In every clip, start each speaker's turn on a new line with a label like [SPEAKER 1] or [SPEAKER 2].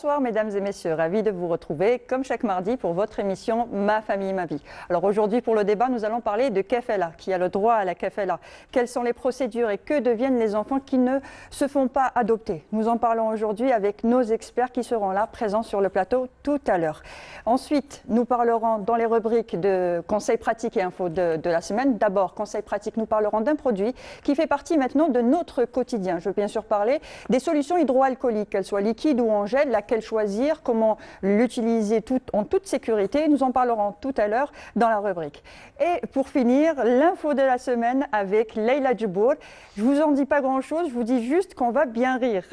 [SPEAKER 1] Bonsoir mesdames et messieurs, ravi de vous retrouver comme chaque mardi pour votre émission Ma famille, ma vie. Alors aujourd'hui pour le débat, nous allons parler de kafala, qui a le droit à la kafala. Quelles sont les procédures et que deviennent les enfants qui ne se font pas adopter? Nous en parlons aujourd'hui avec nos experts qui seront là, présents sur le plateau tout à l'heure. Ensuite, nous parlerons dans les rubriques de conseils pratiques et infos de la semaine. D'abord, conseils pratiques, nous parlerons d'un produit qui fait partie maintenant de notre quotidien. Je veux bien sûr parler des solutions hydroalcooliques, qu'elles soient liquides ou en gel, laquelle choisir, comment l'utiliser en toute sécurité. Nous en parlerons tout à l'heure dans la rubrique. Et pour finir, l'info de la semaine avec Leila Djibour. Je ne vous en dis pas grand-chose, je vous dis juste qu'on va bien rire.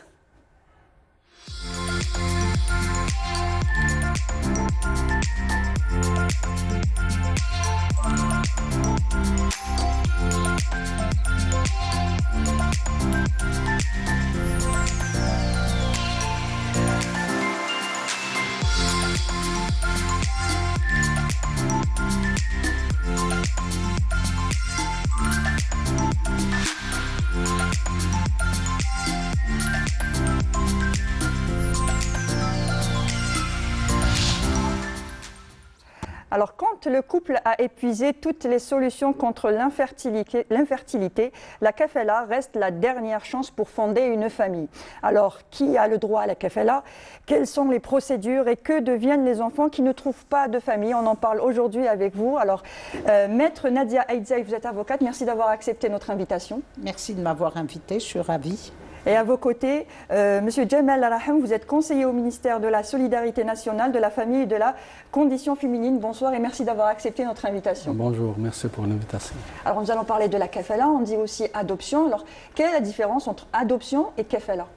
[SPEAKER 1] Alors, quand le couple a épuisé toutes les solutions contre l'infertilité, la kafala reste la dernière chance pour fonder une famille. Alors, qui a le droit à la kafala? Quelles sont les procédures et que deviennent les enfants qui ne trouvent pas de famille? On en parle aujourd'hui avec vous. Alors, Maître Nadia Aïdzaï, vous êtes avocate. Merci d'avoir accepté notre invitation.
[SPEAKER 2] Merci de m'avoir invitée, je suis ravie.
[SPEAKER 1] Et à vos côtés, Monsieur Jamal Raham, vous êtes conseiller au ministère de la Solidarité nationale, de la famille et de la condition féminine. Bonsoir et merci d'avoir accepté notre invitation.
[SPEAKER 3] Bonjour, merci pour l'invitation.
[SPEAKER 1] Alors nous allons parler de la kafala, on dit aussi adoption. Alors quelle est la différence entre adoption et kafala?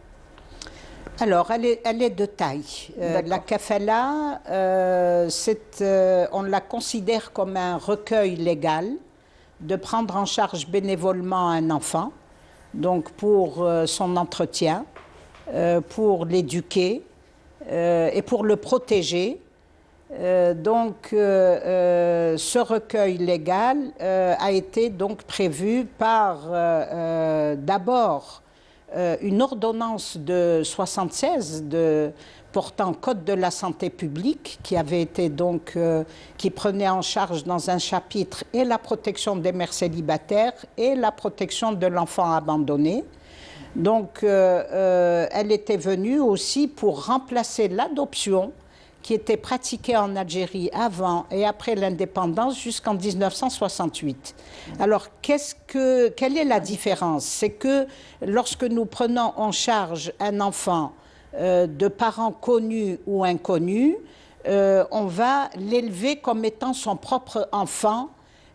[SPEAKER 2] Alors elle est de taille. La kafala, on la considère comme un recueil légal de prendre en charge bénévolement un enfant. Donc pour son entretien, pour l'éduquer et pour le protéger. Ce recueil légal a été donc prévu par d'abord une ordonnance de 1976 portant Code de la santé publique qui avait été donc qui prenait en charge dans un chapitre et la protection des mères célibataires et la protection de l'enfant abandonné. Donc elle était venue aussi pour remplacer l'adoption qui était pratiquée en Algérie avant et après l'indépendance jusqu'en 1968. Alors, quelle est la différence? C'est que lorsque nous prenons en charge un enfant de parents connus ou inconnus, on va l'élever comme étant son propre enfant,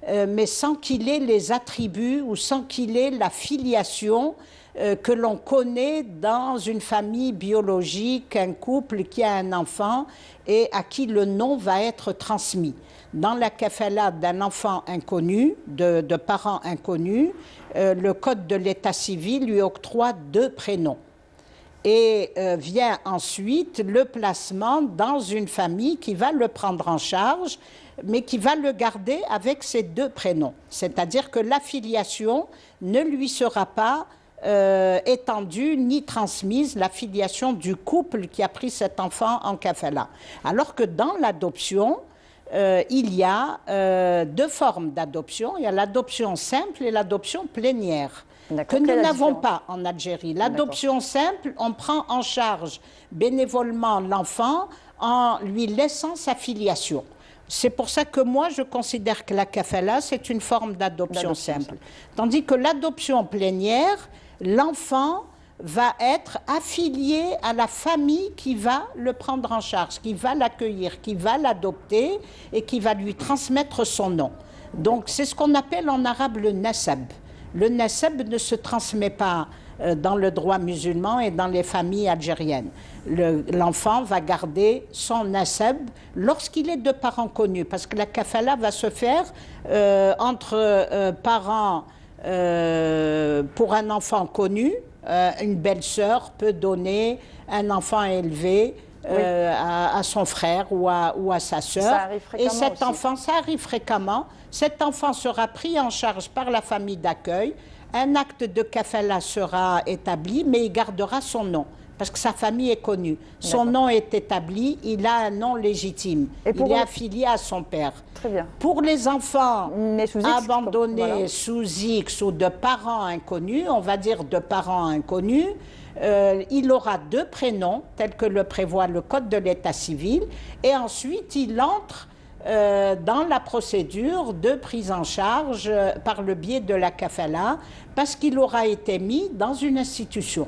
[SPEAKER 2] mais sans qu'il ait les attributs ou sans qu'il ait la filiation que l'on connaît dans une famille biologique, un couple qui a un enfant et à qui le nom va être transmis. Dans la kafala d'un enfant inconnu, de parents inconnus, le code de l'état civil lui octroie 2 prénoms. Et vient ensuite le placement dans une famille qui va le prendre en charge, mais qui va le garder avec ces 2 prénoms. C'est-à-dire que la filiation ne lui sera pas étendue ni transmise, la filiation du couple qui a pris cet enfant en kafala. Alors que dans l'adoption, il y a 2 formes d'adoption. Il y a l'adoption simple et l'adoption plénière, que nous n'avons pas en Algérie. L'adoption simple, on prend en charge bénévolement l'enfant en lui laissant sa filiation. C'est pour ça que moi, je considère que la kafala, c'est une forme d'adoption simple. Tandis que l'adoption plénière, l'enfant va être affilié à la famille qui va le prendre en charge, qui va l'accueillir, qui va l'adopter et qui va lui transmettre son nom. Donc c'est ce qu'on appelle en arabe le nasab. Le nasab ne se transmet pas dans le droit musulman et dans les familles algériennes. L'enfant va garder son nasab lorsqu'il est de parents connus, parce que la kafala va se faire entre parents pour un enfant connu. Une belle-sœur peut donner un enfant élevé à son frère ou à sa sœur. Et cet enfant, ça arrive fréquemment. Cet enfant sera pris en charge par la famille d'accueil. Un acte de kafala sera établi, mais il gardera son nom. parce que sa famille est connue. Son nom est établi, il a un nom légitime. Il est affilié à son père.
[SPEAKER 1] Très bien.
[SPEAKER 2] Pour les enfants abandonnés
[SPEAKER 1] voilà.
[SPEAKER 2] sous X ou de parents inconnus, on va dire de parents inconnus, il aura 2 prénoms, tels que le prévoit le Code de l'État civil, et ensuite il entre dans la procédure de prise en charge par le biais de la kafala, parce qu'il aura été mis dans une institution.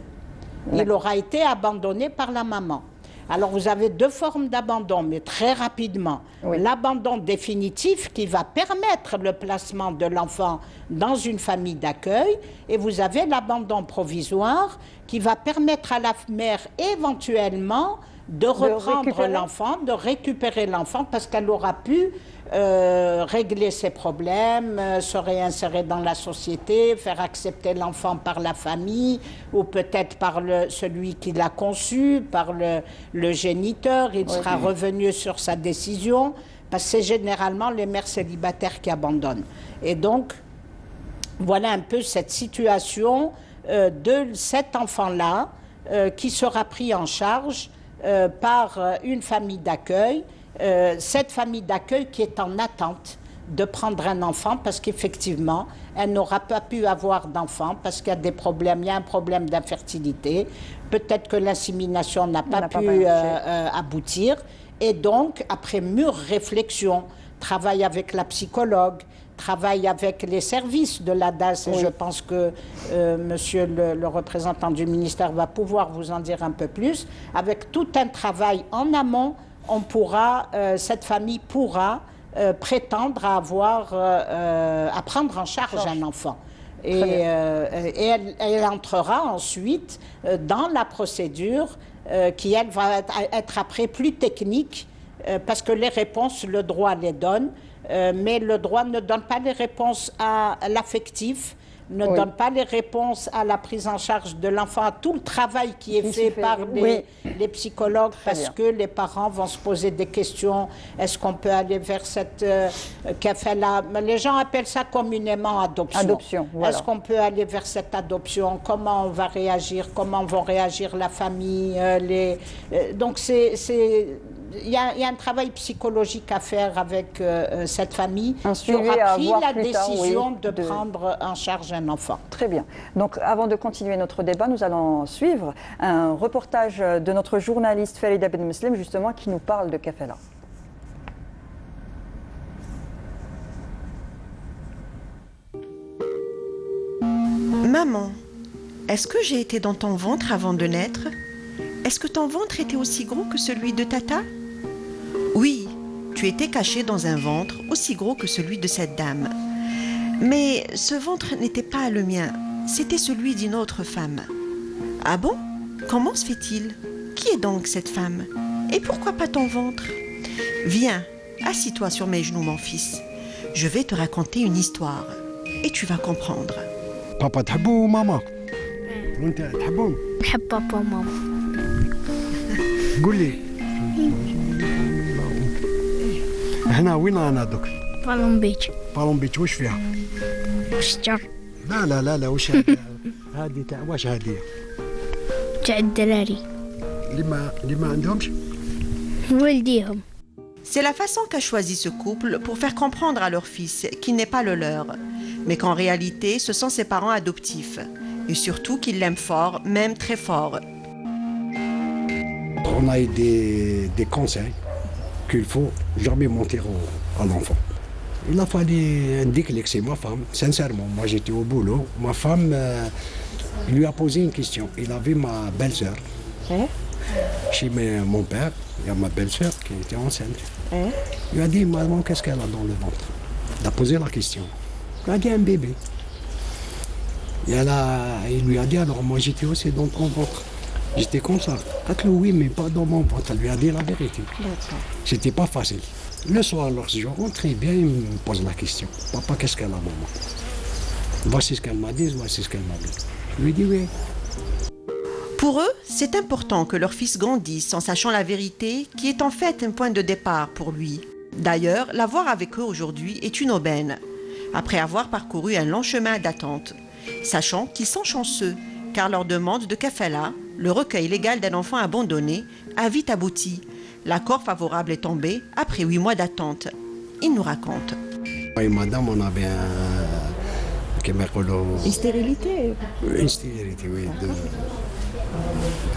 [SPEAKER 2] Il aura été abandonné par la maman. Alors vous avez 2 formes d'abandon, mais très rapidement. Oui. L'abandon définitif qui va permettre le placement de l'enfant dans une famille d'accueil, et vous avez l'abandon provisoire qui va permettre à la mère éventuellement de reprendre l'enfant, de récupérer l'enfant, parce qu'elle aura pu régler ses problèmes, se réinsérer dans la société, faire accepter l'enfant par la famille, ou peut-être par celui qui l'a conçu, par le géniteur. Il sera revenu sur sa décision, parce que c'est généralement les mères célibataires qui abandonnent. Et donc, voilà un peu cette situation de cet enfant-là qui sera pris en charge par une famille d'accueil, cette famille d'accueil qui est en attente de prendre un enfant parce qu'effectivement, elle n'aura pas pu avoir d'enfant parce qu'il y a des problèmes, il y a un problème d'infertilité, peut-être que l'insémination n'a pas pu aboutir, et donc, après mûre réflexion, travail avec la psychologue, travaille avec les services de la DAS, et je pense que monsieur le représentant du ministère va pouvoir vous en dire un peu plus. Avec tout un travail en amont, on pourra, cette famille pourra prétendre à avoir, à prendre en charge un enfant. Et elle entrera ensuite dans la procédure qui, elle, va être après plus technique, parce que les réponses, le droit les donne, mais le droit ne donne pas les réponses à l'affectif, ne donne pas les réponses à la prise en charge de l'enfant, à tout le travail qui est fait par les psychologues, parce que les parents vont se poser des questions. Est-ce qu'on peut aller vers cette kafala? Les gens appellent ça communément adoption. Voilà. Est-ce qu'on peut aller vers cette adoption? Comment on va réagir? Comment vont réagir la famille? Donc il y a un travail psychologique à faire avec cette famille qui aura pris la décision de prendre en charge un enfant.
[SPEAKER 1] Très bien. Donc avant de continuer notre débat, nous allons suivre un reportage de notre journaliste Farida Ben Muslim, justement, qui nous parle de kafala.
[SPEAKER 3] Maman, est-ce que j'ai été dans ton ventre avant de naître? Est-ce que ton ventre était aussi gros que celui de Tata? Oui, tu étais cachée dans un ventre aussi gros que celui de cette dame. Mais ce ventre n'était pas le mien, c'était celui d'une autre femme. Ah bon? Comment se fait-il? Qui est donc cette femme? Et pourquoi pas ton ventre? Viens, assis-toi sur mes genoux, mon fils. Je vais te raconter une histoire et tu vas comprendre.
[SPEAKER 4] Papa تحبه وماما وانت تحبهم؟
[SPEAKER 5] بحب بابا وماما.
[SPEAKER 4] قول لي هنا وين انا دوك؟
[SPEAKER 5] بالون بيتش.
[SPEAKER 4] بالون بيتش واش فيها؟
[SPEAKER 5] شجر.
[SPEAKER 4] لا لا لا لا واش هذه تاع واش هذه؟
[SPEAKER 5] تاع الدراري.
[SPEAKER 4] اللي ما عندهمش؟
[SPEAKER 5] والديهم.
[SPEAKER 3] C'est la façon qu'a choisi ce couple pour faire comprendre à leur fils qu'il n'est pas le leur, mais qu'en réalité, ce sont ses parents adoptifs. Et surtout qu'ils l'aiment fort, même très fort.
[SPEAKER 4] On a eu des conseils qu'il faut jamais mentir à l'enfant. Il a fallu un déclic, c'est ma femme, sincèrement. Moi, j'étais au boulot. Ma femme lui a posé une question. Il avait ma belle-sœur. Chez mon père, il y a ma belle-sœur qui était enceinte. Il a dit, maman, qu'est-ce qu'elle a dans le ventre? Il a posé la question. Il a dit, un bébé. Et il lui a dit, alors moi j'étais aussi dans ton ventre. J'étais comme ça. Oui, mais pas dans mon ventre. Elle lui a dit la vérité. C'était pas facile. Le soir, lorsque je rentrais bien, il me pose la question. Papa, qu'est-ce qu'elle a, maman? Voici ce qu'elle m'a dit, voici ce qu'elle m'a dit. Je lui ai dit oui.
[SPEAKER 3] Pour eux, c'est important que leur fils grandisse en sachant la vérité, qui est en fait un point de départ pour lui. D'ailleurs, l'avoir avec eux aujourd'hui est une aubaine, après avoir parcouru un long chemin d'attente, sachant qu'ils sont chanceux, car leur demande de kafala le recueil légal d'un enfant abandonné a vite abouti. L'accord favorable est tombé après 8 mois d'attente. Il nous raconte.
[SPEAKER 4] Et madame, on avait
[SPEAKER 3] Une stérilité.
[SPEAKER 4] une stérilité, oui,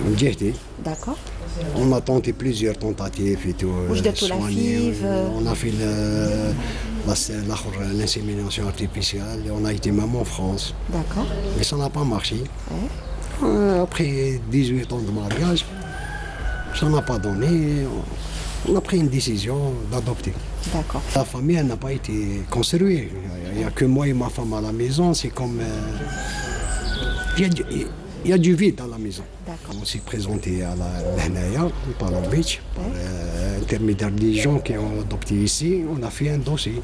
[SPEAKER 4] de GT.
[SPEAKER 3] D'accord.
[SPEAKER 4] On a tenté plusieurs tentatives et tout. soigner. On a fait l'insémination artificielle et on a été même en France.
[SPEAKER 3] D'accord.
[SPEAKER 4] Mais ça n'a pas marché. Après 18 ans de mariage, ça n'a pas donné. On a pris une décision d'adopter.
[SPEAKER 3] D'accord.
[SPEAKER 4] La famille, elle n'a pas été conservée. Il n'y a que moi et ma femme à la maison. C'est comme... il y a du vide à la maison. On s'est présenté à la Hnaya, par Long Beach, par intermédiaire des gens qui ont adopté ici. On a fait un dossier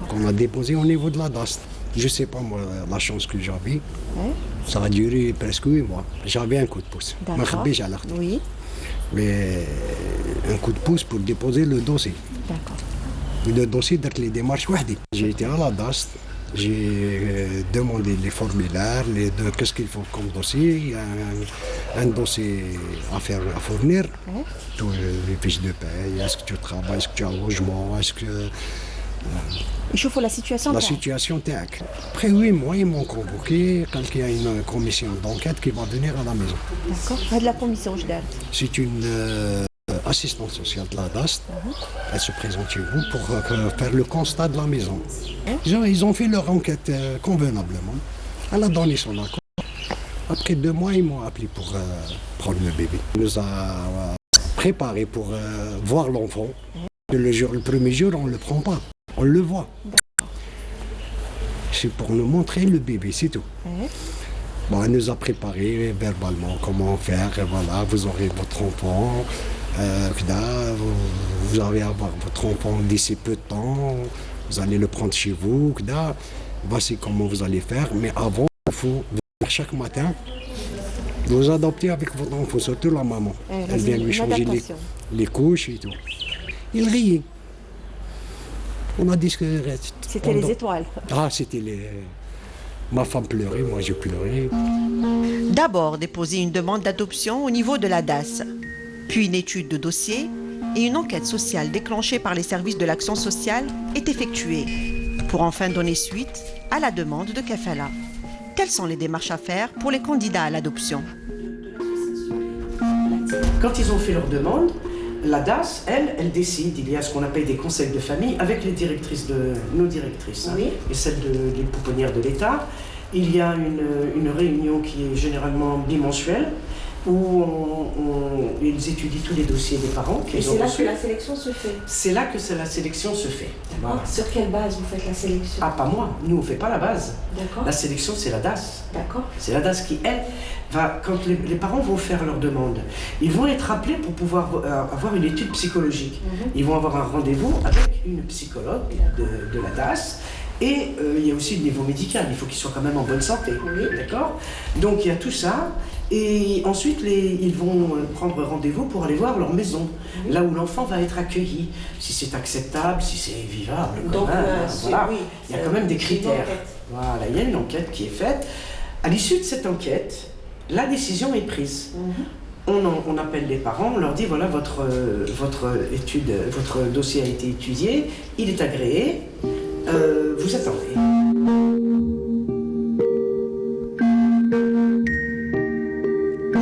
[SPEAKER 4] qu'on a déposé au niveau de la DAS. Je ne sais pas, moi, la chance que j'avais. Ça a duré presque 8 mois. J'avais un coup de pouce.
[SPEAKER 3] Oui.
[SPEAKER 4] Mais un coup de pouce pour déposer le dossier.
[SPEAKER 3] D'accord.
[SPEAKER 4] Le dossier d'être les démarches. J'ai été à la DAS. J'ai demandé les formulaires, qu'est-ce qu'il faut comme dossier. Il y a un dossier à fournir, tous les fiches de paie, est-ce que tu travailles, est-ce que tu as un logement, est-ce que...
[SPEAKER 3] Il faut la situation.
[SPEAKER 4] La situation TAC. Après 8 mois, ils m'ont convoqué quand il y a une commission d'enquête qui va venir à la maison.
[SPEAKER 3] D'accord. Pas de la commission, je donne.
[SPEAKER 4] C'est une assistante sociale de la DAS. Elle se présente chez vous pour faire le constat de la maison. Ils ont fait leur enquête convenablement. Elle a donné son accord. Après 2 mois, ils m'ont appelé pour prendre le bébé. Il nous a préparé pour voir l'enfant. Le premier jour, on ne le prend pas. On le voit. C'est pour nous montrer le bébé, c'est tout. Bon, elle nous a préparé verbalement comment faire. Voilà, vous aurez votre enfant. Vous allez avoir votre enfant d'ici peu de temps. Vous allez le prendre chez vous. Voici comment vous allez faire. Mais avant, il faut venir chaque matin. Vous adopter avec votre enfant, surtout la maman. Elle vient lui changer les couches et tout. Il riait. On a dit que...
[SPEAKER 3] C'était les étoiles.
[SPEAKER 4] Ah, c'était les... Ma femme pleurait, moi je pleurais.
[SPEAKER 3] D'abord, déposer une demande d'adoption au niveau de la DAS, puis une étude de dossier et une enquête sociale déclenchée par les services de l'action sociale est effectuée pour enfin donner suite à la demande de Kefala. Quelles sont les démarches à faire pour les candidats à l'adoption?
[SPEAKER 6] Quand ils ont fait leur demande, la DAS, elle décide. Il y a ce qu'on appelle des conseils de famille avec les directrices, nos directrices et celles des pouponnières de l'État. Il y a une réunion qui est généralement bimensuelle où ils étudient tous les dossiers des parents.
[SPEAKER 7] Et c'est là que la sélection se fait?
[SPEAKER 6] C'est là que la sélection se fait.
[SPEAKER 7] D'accord. Voilà. Sur quelle base vous faites la sélection?
[SPEAKER 6] Ah, pas moi. Nous, on ne fait pas la base.
[SPEAKER 7] D'accord.
[SPEAKER 6] La sélection, c'est la DAS.
[SPEAKER 7] D'accord.
[SPEAKER 6] C'est la DAS qui, elle, va, quand les parents vont faire leur demande, ils vont être appelés pour pouvoir avoir une étude psychologique. Ils vont avoir un rendez-vous avec une psychologue de la DAS. Et il y a aussi le niveau médical, il faut qu'ils soient quand même en bonne santé, d'accord? Donc il y a tout ça, et ensuite ils vont prendre rendez-vous pour aller voir leur maison, là où l'enfant va être accueilli, si c'est acceptable, si c'est vivable,
[SPEAKER 7] donc,
[SPEAKER 6] voilà. Il y a quand même des critères. Voilà, il y a une enquête qui est faite. À l'issue de cette enquête, la décision est prise. On appelle les parents, on leur dit voilà, votre dossier a été étudié, il est agréé. Vous attendez.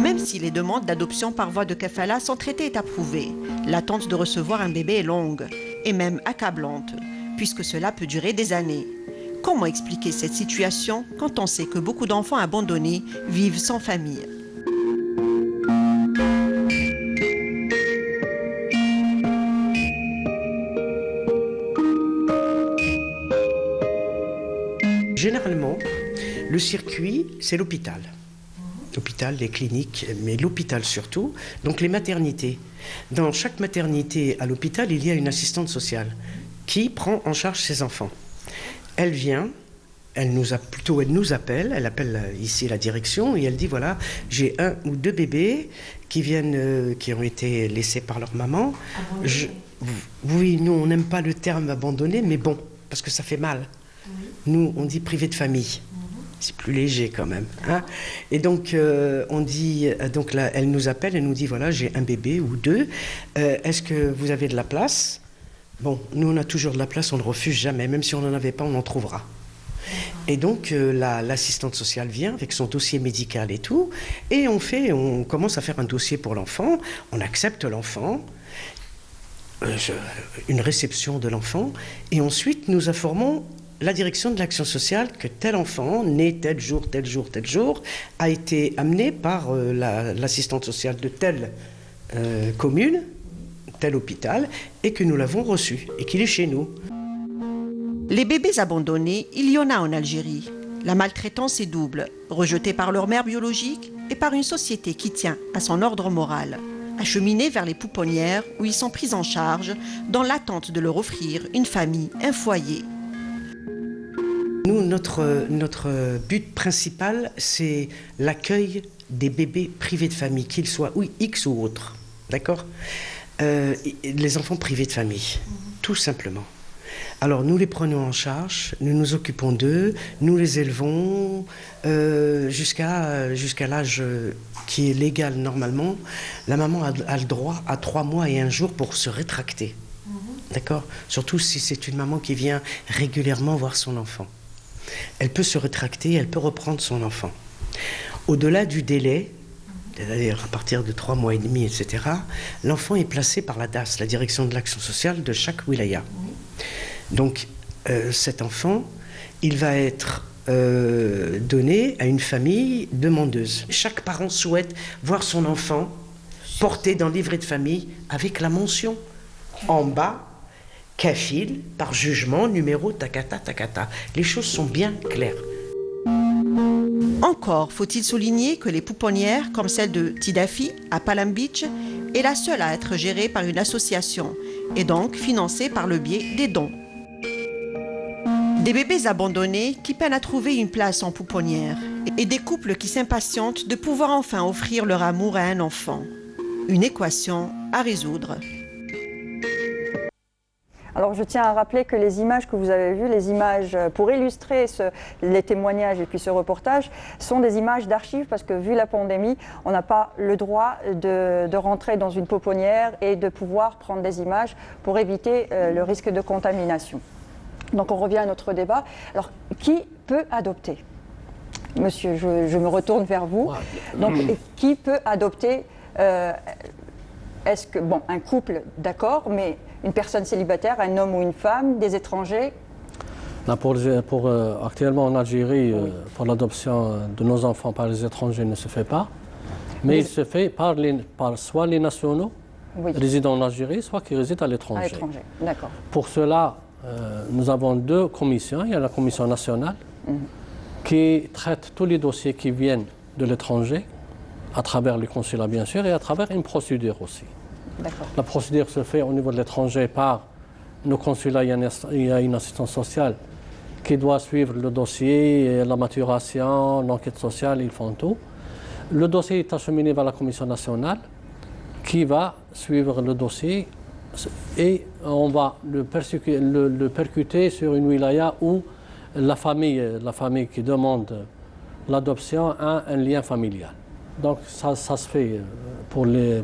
[SPEAKER 3] Même si les demandes d'adoption par voie de kafala sont traitées et approuvées, l'attente de recevoir un bébé est longue et même accablante, puisque cela peut durer des années. Comment expliquer cette situation quand on sait que beaucoup d'enfants abandonnés vivent sans famille?
[SPEAKER 6] Généralement, le circuit, c'est l'hôpital. L'hôpital, les cliniques, mais l'hôpital surtout. Donc les maternités. Dans chaque maternité à l'hôpital, il y a une assistante sociale qui prend en charge ses enfants. Elle vient, elle nous appelle, elle appelle ici la direction et elle dit voilà, j'ai 1 ou 2 bébés qui ont été laissés par leur maman. Oui, nous on n'aime pas le terme abandonné, mais bon, parce que ça fait mal. Nous, on dit privé de famille. C'est plus léger quand même. Hein. Et donc, on dit, donc là, elle nous appelle, elle nous dit, voilà, j'ai un bébé ou deux, est-ce que vous avez de la place? Bon, nous, on a toujours de la place, on ne refuse jamais, même si on n'en avait pas, on en trouvera. Et donc, l'assistante sociale vient avec son dossier médical et tout, et on commence à faire un dossier pour l'enfant, on accepte l'enfant, une réception de l'enfant, et ensuite, nous informons la direction de l'action sociale que tel enfant, né tel jour, tel jour, tel jour, a été amené par l'assistante sociale de telle commune, tel hôpital, et que nous l'avons reçu, et qu'il est chez nous.
[SPEAKER 3] Les bébés abandonnés, il y en a en Algérie. La maltraitance est double, rejetés par leur mère biologique et par une société qui tient à son ordre moral. Acheminés vers les pouponnières où ils sont pris en charge dans l'attente de leur offrir une famille, un foyer.
[SPEAKER 6] Nous, notre but principal, c'est l'accueil des bébés privés de famille, qu'ils soient X ou autres, d'accord? Les enfants privés de famille, tout simplement. Alors, nous les prenons en charge, nous nous occupons d'eux, nous les élevons jusqu'à l'âge qui est légal normalement. La maman a le droit à 3 mois et 1 jour pour se rétracter, d'accord? Surtout si c'est une maman qui vient régulièrement voir son enfant. Elle peut se rétracter, elle peut reprendre son enfant. Au-delà du délai, c'est-à-dire à partir de 3 mois et demi, etc., l'enfant est placé par la DAS, la direction de l'action sociale de chaque wilaya. Donc, cet enfant, il va être donné à une famille demandeuse. Chaque parent souhaite voir son enfant porté dans le livret de famille avec la mention en bas, Kafil, par jugement, numéro, takata, takata. Les choses sont bien claires.
[SPEAKER 3] Encore faut-il souligner que les pouponnières, comme celle de Tidafi à Palm Beach, est la seule à être gérée par une association et donc financée par le biais des dons. Des bébés abandonnés qui peinent à trouver une place en pouponnière et des couples qui s'impatientent de pouvoir enfin offrir leur amour à un enfant. Une équation à résoudre.
[SPEAKER 1] Alors je tiens à rappeler que les images que vous avez vues, les images pour illustrer les témoignages et puis ce reportage, sont des images d'archives parce que vu la pandémie, on n'a pas le droit de rentrer dans une pouponnière et de pouvoir prendre des images pour éviter le risque de contamination. Donc on revient à notre débat. Alors qui peut adopter? Monsieur, je me retourne vers vous. Donc qui peut adopter? Est-ce que, bon, un couple, d'accord, mais une personne célibataire, un homme ou une femme, des étrangers?
[SPEAKER 8] Là, actuellement en Algérie, pour l'adoption de nos enfants par les étrangers ne se fait pas, mais il se fait par soit les nationaux résidant en Algérie, soit qui résident à l'étranger.
[SPEAKER 1] À l'étranger, d'accord.
[SPEAKER 8] Pour cela, nous avons 2 commissions. Il y a la commission nationale qui traite tous les dossiers qui viennent de l'étranger, à travers les consulats bien sûr, et à travers une procédure aussi. La procédure se fait au niveau de l'étranger par nos consulats. Il y a une assistance sociale qui doit suivre le dossier, la maturation, l'enquête sociale, ils font tout. Le dossier est acheminé vers la commission nationale qui va suivre le dossier et on va le percuter sur une wilaya où la famille qui demande l'adoption a un lien familial. Donc ça se fait pour les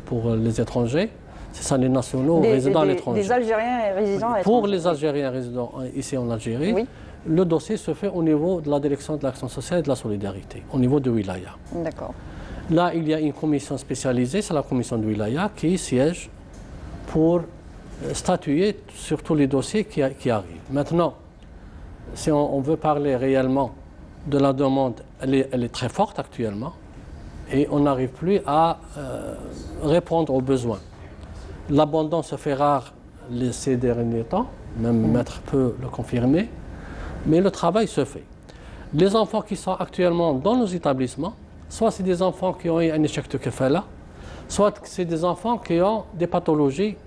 [SPEAKER 8] étrangers, c'est ça, les nationaux résidant à l'étranger.
[SPEAKER 1] Des Algériens résidant à l'étranger.
[SPEAKER 8] Pour les Algériens résidant ici en Algérie, le dossier se fait au niveau de la direction de l'action sociale et de la solidarité, au niveau de wilaya.
[SPEAKER 1] D'accord.
[SPEAKER 8] Là, il y a une commission spécialisée, c'est la commission de wilaya qui siège pour statuer sur tous les dossiers qui arrivent. Maintenant, si on veut parler réellement de la demande, elle est très forte actuellement. Et on n'arrive plus à répondre aux besoins. L'abandon se fait rare ces derniers temps, même Maître peut le confirmer, mais le travail se fait. Les enfants qui sont actuellement dans nos établissements, soit c'est des enfants qui ont eu un échec de kefala, soit c'est des enfants qui ont des pathologies,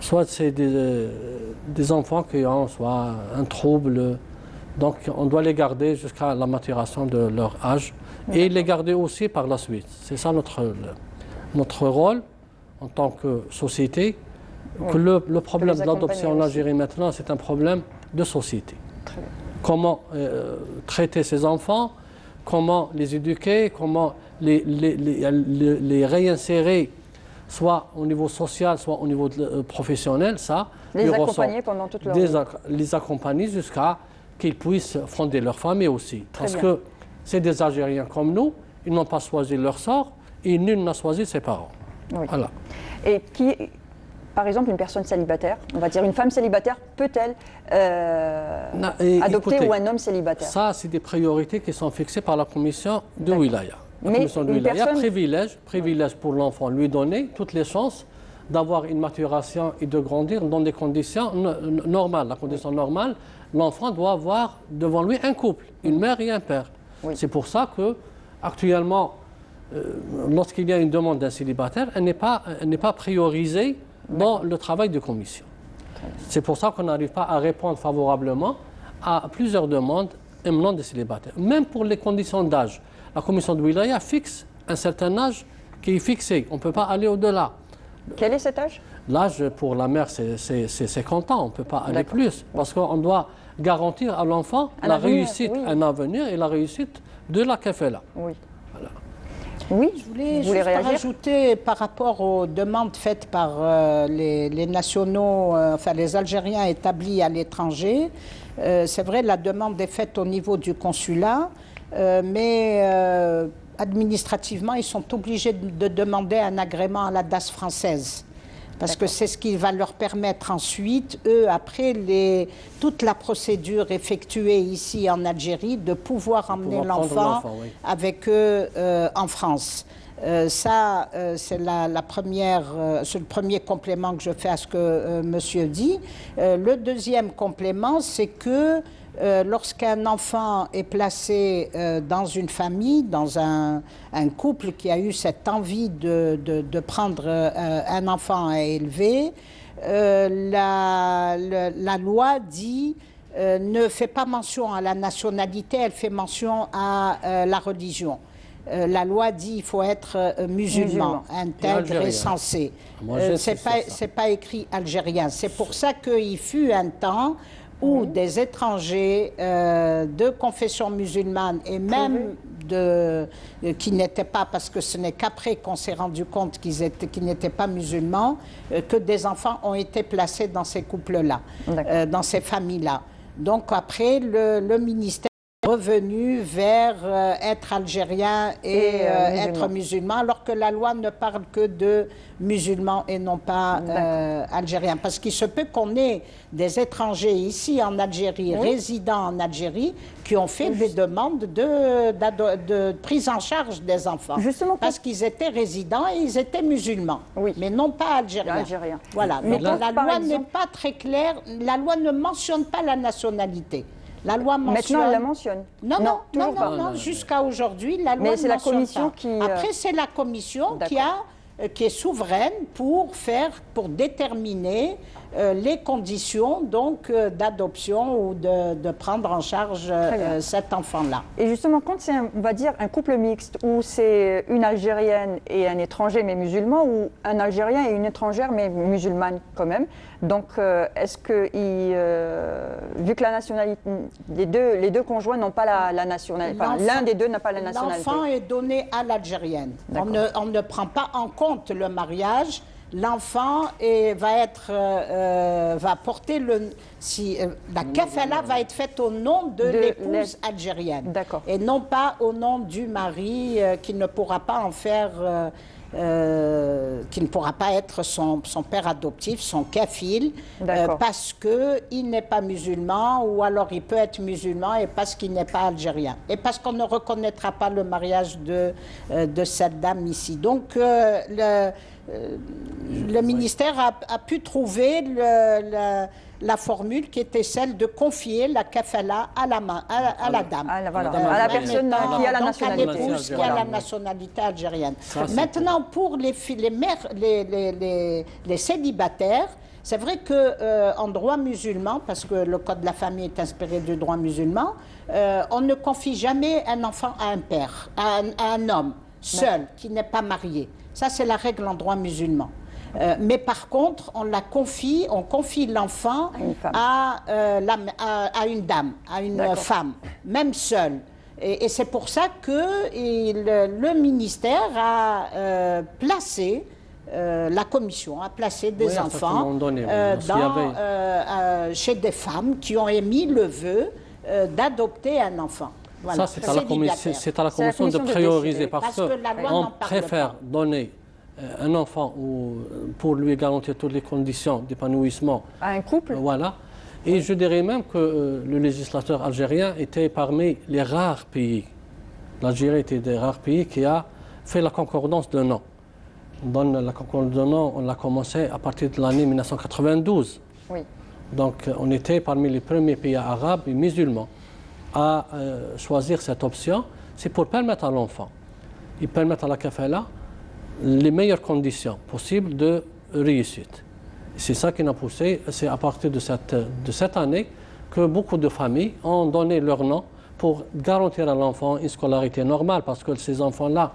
[SPEAKER 8] soit c'est des enfants qui ont soit un trouble. Donc on doit les garder jusqu'à la maturation de leur âge et les garder aussi par la suite. C'est ça notre rôle en tant que société. Que le problème de l'adoption en Algérie maintenant, c'est un problème de société. comment traiter ses enfants, comment les éduquer, comment les réinsérer, soit au niveau social, soit au niveau professionnel, ça.
[SPEAKER 1] Les accompagner pendant toute leur vie.
[SPEAKER 8] Les accompagner jusqu'à qu'ils puissent fonder leur famille aussi. Parce que c'est des Algériens comme nous, ils n'ont pas choisi leur sort et nul n'a choisi ses parents.
[SPEAKER 1] Oui.
[SPEAKER 8] Voilà.
[SPEAKER 1] Et qui, par exemple, une personne célibataire, on va dire une femme célibataire, peut-elle adopter
[SPEAKER 8] écoutez,
[SPEAKER 1] ou un homme célibataire?
[SPEAKER 8] Ça, c'est des priorités qui sont fixées par la commission de wilaya. La
[SPEAKER 1] Mais
[SPEAKER 8] commission de
[SPEAKER 1] une
[SPEAKER 8] wilaya
[SPEAKER 1] personne...
[SPEAKER 8] privilège pour l'enfant, lui donner toutes les chances d'avoir une maturation et de grandir dans des conditions normales. La condition normale, l'enfant doit avoir devant lui un couple, une mère et un père.
[SPEAKER 1] Oui.
[SPEAKER 8] C'est pour ça que, actuellement, lorsqu'il y a une demande d'un célibataire, elle n'est pas priorisée dans le travail de commission. C'est pour ça qu'on n'arrive pas à répondre favorablement à plusieurs demandes émanant des célibataires. Même pour les conditions d'âge, la commission de wilaya fixe un certain âge qui est fixé. On ne peut pas aller au-delà.
[SPEAKER 1] Quel est cet âge?
[SPEAKER 8] L'âge pour la mère, c'est 50 ans. On ne peut pas aller plus. Parce qu'on doit garantir à l'enfant la réussite, un avenir et la réussite de la kafala.
[SPEAKER 1] Oui.
[SPEAKER 8] Voilà.
[SPEAKER 1] Oui,
[SPEAKER 2] je voulais juste rajouter par rapport aux demandes faites par les nationaux, enfin les Algériens établis à l'étranger. C'est vrai, la demande est faite au niveau du consulat, mais administrativement, ils sont obligés de demander un agrément à la DAS française. Parce que c'est ce qui va leur permettre ensuite, eux, après toute la procédure effectuée ici en Algérie, de pouvoir emmener l'enfant avec eux en France. Ça, c'est c'est le premier complément que je fais à ce que monsieur dit. Le deuxième complément, c'est que lorsqu'un enfant est placé dans une famille, dans un couple qui a eu cette envie de prendre un enfant à élever, la loi dit ne fait pas mention à la nationalité, elle fait mention à la religion. La loi dit qu'il faut être musulman, intègre et censé. C'est pas écrit algérien. C'est pour ça qu'il fut un temps où des étrangers de confession musulmane et même qui n'étaient pas, parce que ce n'est qu'après qu'on s'est rendu compte qu'ils n'étaient pas musulmans, que des enfants ont été placés dans ces couples-là, dans ces familles-là. Donc après, le ministère est revenu vers être algérien et être musulman, alors que la loi ne parle que de musulmans et non pas algériens. Parce qu'il se peut qu'on ait des étrangers ici en Algérie, résidents en Algérie, qui ont fait des demandes de prise en charge des enfants.
[SPEAKER 1] Justement,
[SPEAKER 2] parce qu'ils étaient résidents et ils étaient musulmans, mais non pas algériens. Voilà. Mais donc la loi n'est pas très claire, la loi ne mentionne pas la nationalité. La loi mentionne...
[SPEAKER 1] Maintenant, elle la mentionne.
[SPEAKER 2] Non, jusqu'à aujourd'hui, la loi ne mentionne
[SPEAKER 1] la commission
[SPEAKER 2] pas.
[SPEAKER 1] qui...
[SPEAKER 2] Après, c'est la commission qui est souveraine pour déterminer les conditions d'adoption ou de prendre en charge cet enfant-là.
[SPEAKER 1] Et justement, quand c'est, on va dire, un couple mixte, où c'est une Algérienne et un étranger mais musulman, ou un Algérien et une étrangère mais musulmane quand même, donc est-ce que, vu que la nationalité, les deux conjoints n'ont pas la nationalité, enfin, l'un des deux n'a pas la nationalité.
[SPEAKER 2] L'enfant est donné à l'Algérienne. On ne prend pas en compte le mariage. L'enfant va porter la kafala va être faite au nom de l'épouse algérienne et non pas au nom du mari qui ne pourra pas en faire qui ne pourra pas être son père adoptif, son kafil, parce qu'il n'est pas musulman, ou alors il peut être musulman et parce qu'il n'est pas algérien, et parce qu'on ne reconnaîtra pas le mariage de cette dame ici. Donc le ministère a pu trouver la formule qui était celle de confier la kafala à la dame.
[SPEAKER 1] À la personne qui a la nationalité.
[SPEAKER 2] À l'épouse qui a la nationalité algérienne. Maintenant, pour les célibataires, c'est vrai qu'en droit musulman, parce que le code de la famille est inspiré du droit musulman, on ne confie jamais un enfant à un père, à un homme seul, qui n'est pas marié. Ça, c'est la règle en droit musulman. Mais par contre, on confie l'enfant à une dame, à une femme, même seule. Et c'est pour ça que le ministère a placé, la commission a placé des enfants chez des femmes qui ont émis le vœu d'adopter un enfant. Voilà.
[SPEAKER 8] Ça, c'est à la commission de prioriser parce qu'on préfère donner un enfant pour lui garantir toutes les conditions d'épanouissement
[SPEAKER 1] à un couple.
[SPEAKER 8] Voilà. Et je dirais même que le législateur algérien était parmi les rares pays. L'Algérie était des rares pays qui a fait la concordance de nom. Dans la concordance de nom, on l'a commencé à partir de l'année 1992.
[SPEAKER 1] Oui.
[SPEAKER 8] Donc on était parmi les premiers pays arabes et musulmans à choisir cette option. C'est pour permettre à l'enfant et permettre à la kafala les meilleures conditions possibles de réussite. C'est ça qui nous a poussé, c'est à partir de cette année que beaucoup de familles ont donné leur nom pour garantir à l'enfant une scolarité normale, parce que ces enfants-là...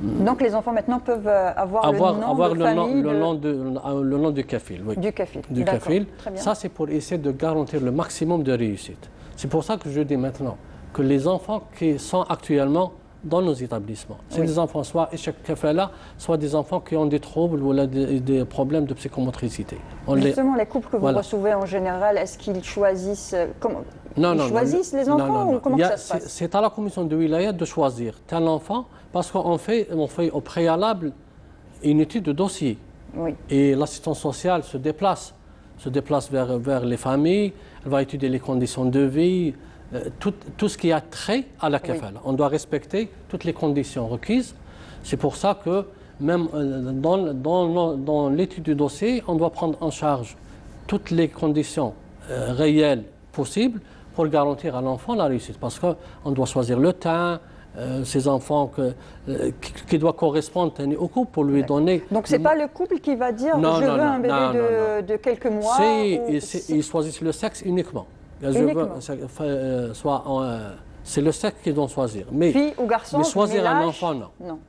[SPEAKER 1] Donc les enfants maintenant peuvent avoir
[SPEAKER 8] le nom du kafil. Oui.
[SPEAKER 1] Du kafil.
[SPEAKER 8] Du kafil. Ça, c'est pour essayer de garantir le maximum de réussite. C'est pour ça que je dis maintenant que les enfants qui sont actuellement dans nos établissements, c'est des enfants soit échec kafala, soit des enfants qui ont des troubles ou des problèmes de psychomotricité.
[SPEAKER 1] Justement, les couples que vous recevez en général, est-ce qu'ils choisissent ils choisissent les enfants ou comment ça se passe?
[SPEAKER 8] C'est à la commission de wilaya de choisir tel enfant parce qu'on fait au préalable une étude de dossier.
[SPEAKER 1] Oui.
[SPEAKER 8] Et l'assistance sociale se déplace vers les familles, elle va étudier les conditions de vie, tout ce qui a trait à la kafala. On doit respecter toutes les conditions requises. C'est pour ça que même dans l'étude du dossier, on doit prendre en charge toutes les conditions réelles possibles pour garantir à l'enfant la réussite. Parce qu'on doit choisir le temps, ces enfants qui doivent correspondre au couple pour lui donner...
[SPEAKER 1] Donc ce n'est pas le couple qui va dire « je veux un bébé de quelques mois »
[SPEAKER 8] Ils choisissent le sexe uniquement. C'est le sexe qu'ils doivent choisir. Mais,
[SPEAKER 1] fille ou garçon,
[SPEAKER 8] mais choisir un enfant,
[SPEAKER 1] non.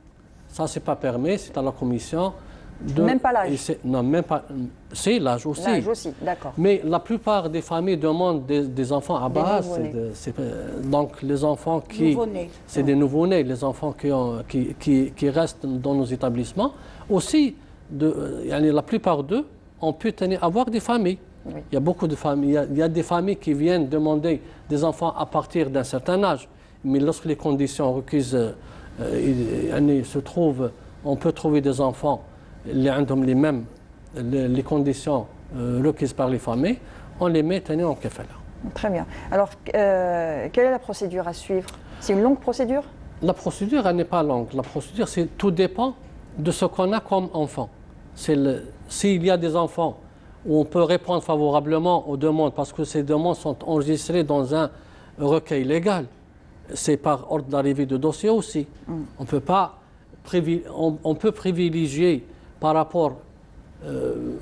[SPEAKER 8] Ça, ce n'est pas permis, c'est à la commission.
[SPEAKER 1] Même pas l'âge?
[SPEAKER 8] Non, même pas. C'est l'âge aussi.
[SPEAKER 1] L'âge aussi, d'accord.
[SPEAKER 8] Mais la plupart des familles demandent des enfants à base. Donc les enfants c'est des nouveau-nés, les enfants qui restent dans nos établissements. Aussi, la plupart d'eux ont pu avoir des familles. Oui. Il y a beaucoup de familles. Il y a des familles qui viennent demander des enfants à partir d'un certain âge. Mais lorsque les conditions requises se trouvent, on peut trouver des enfants les mêmes les conditions requises par les familles, on les met en kafala.
[SPEAKER 1] Très bien. Alors, quelle est la procédure à suivre? C'est une longue procédure?
[SPEAKER 8] La procédure, elle n'est pas longue. La procédure, tout dépend de ce qu'on a comme enfant. S'il y a des enfants où on peut répondre favorablement aux demandes, parce que ces demandes sont enregistrées dans un recueil légal, c'est par ordre d'arrivée de dossier aussi. On peut privilégier par rapport